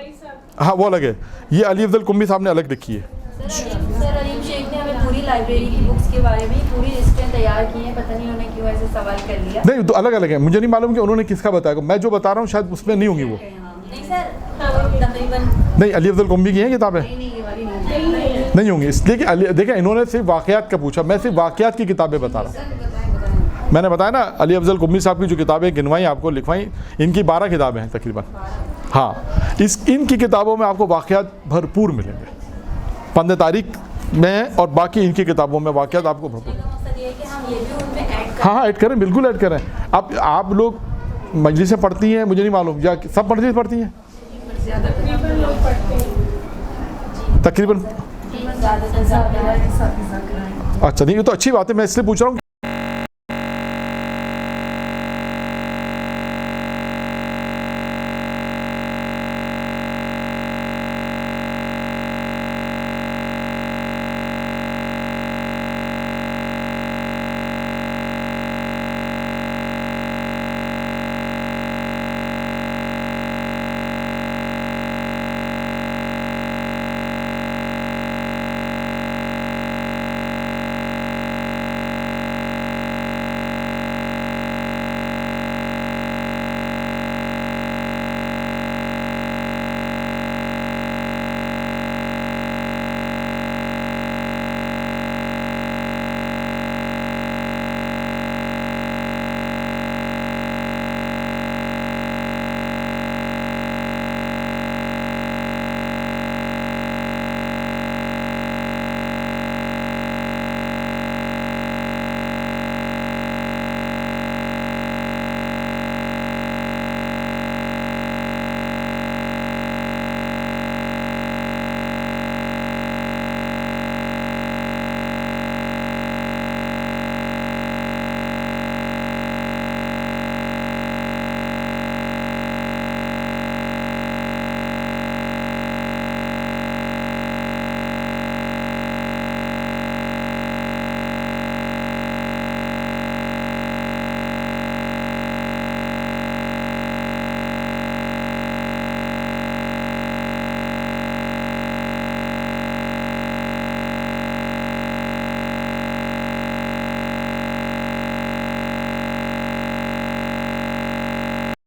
ہاں وہ الگ ہے, یہ علی افضل قمی صاحب نے الگ لکھی ہے. سر علیم شیخ نے ہمیں پوری لائبریری کی بکس کے بارے میں پوری لسٹیں تیار کی ہیں, پتہ نہیں انہوں نے کیوں ایسے سوال کر لیا. نہیں تو الگ الگ ہے, مجھے نہیں معلوم کہ انہوں نے کس کا بتایا, میں جو بتا رہا ہوں شاید اس میں نہیں ہوں گی وہ. نہیں سر تقریباً نہیں علی افضل قمی کی ہیں کتابیں, نہیں ہوں گی, اس لیے کہ دیکھیں انہوں نے صرف واقعات کا پوچھا, میں صرف واقعات کی کتابیں بتا رہا ہوں. میں نے بتایا نا علی افضل قمی صاحب کی جو کتابیں گنوائیں آپ کو لکھوائیں, ان کی 12 کتابیں ہیں تقریباً. ہاں ان کی کتابوں میں آپ کو واقعات بھرپور ملیں گے, پند تاریخ میں اور باقی ان کی کتابوں میں واقعات آپ کو بھرپور. مقصد یہ ہے کہ ہم یہ بھی ان میں ایڈ کریں. ہاں ایڈ کریں, بالکل ایڈ کریں. اب آپ لوگ مجلسیں پڑھتی ہیں, مجھے نہیں معلوم یا سب پڑھتی ہیں تقریباً. اچھا نہیں, یہ تو اچھی بات ہے, میں اس لیے پوچھ رہا ہوں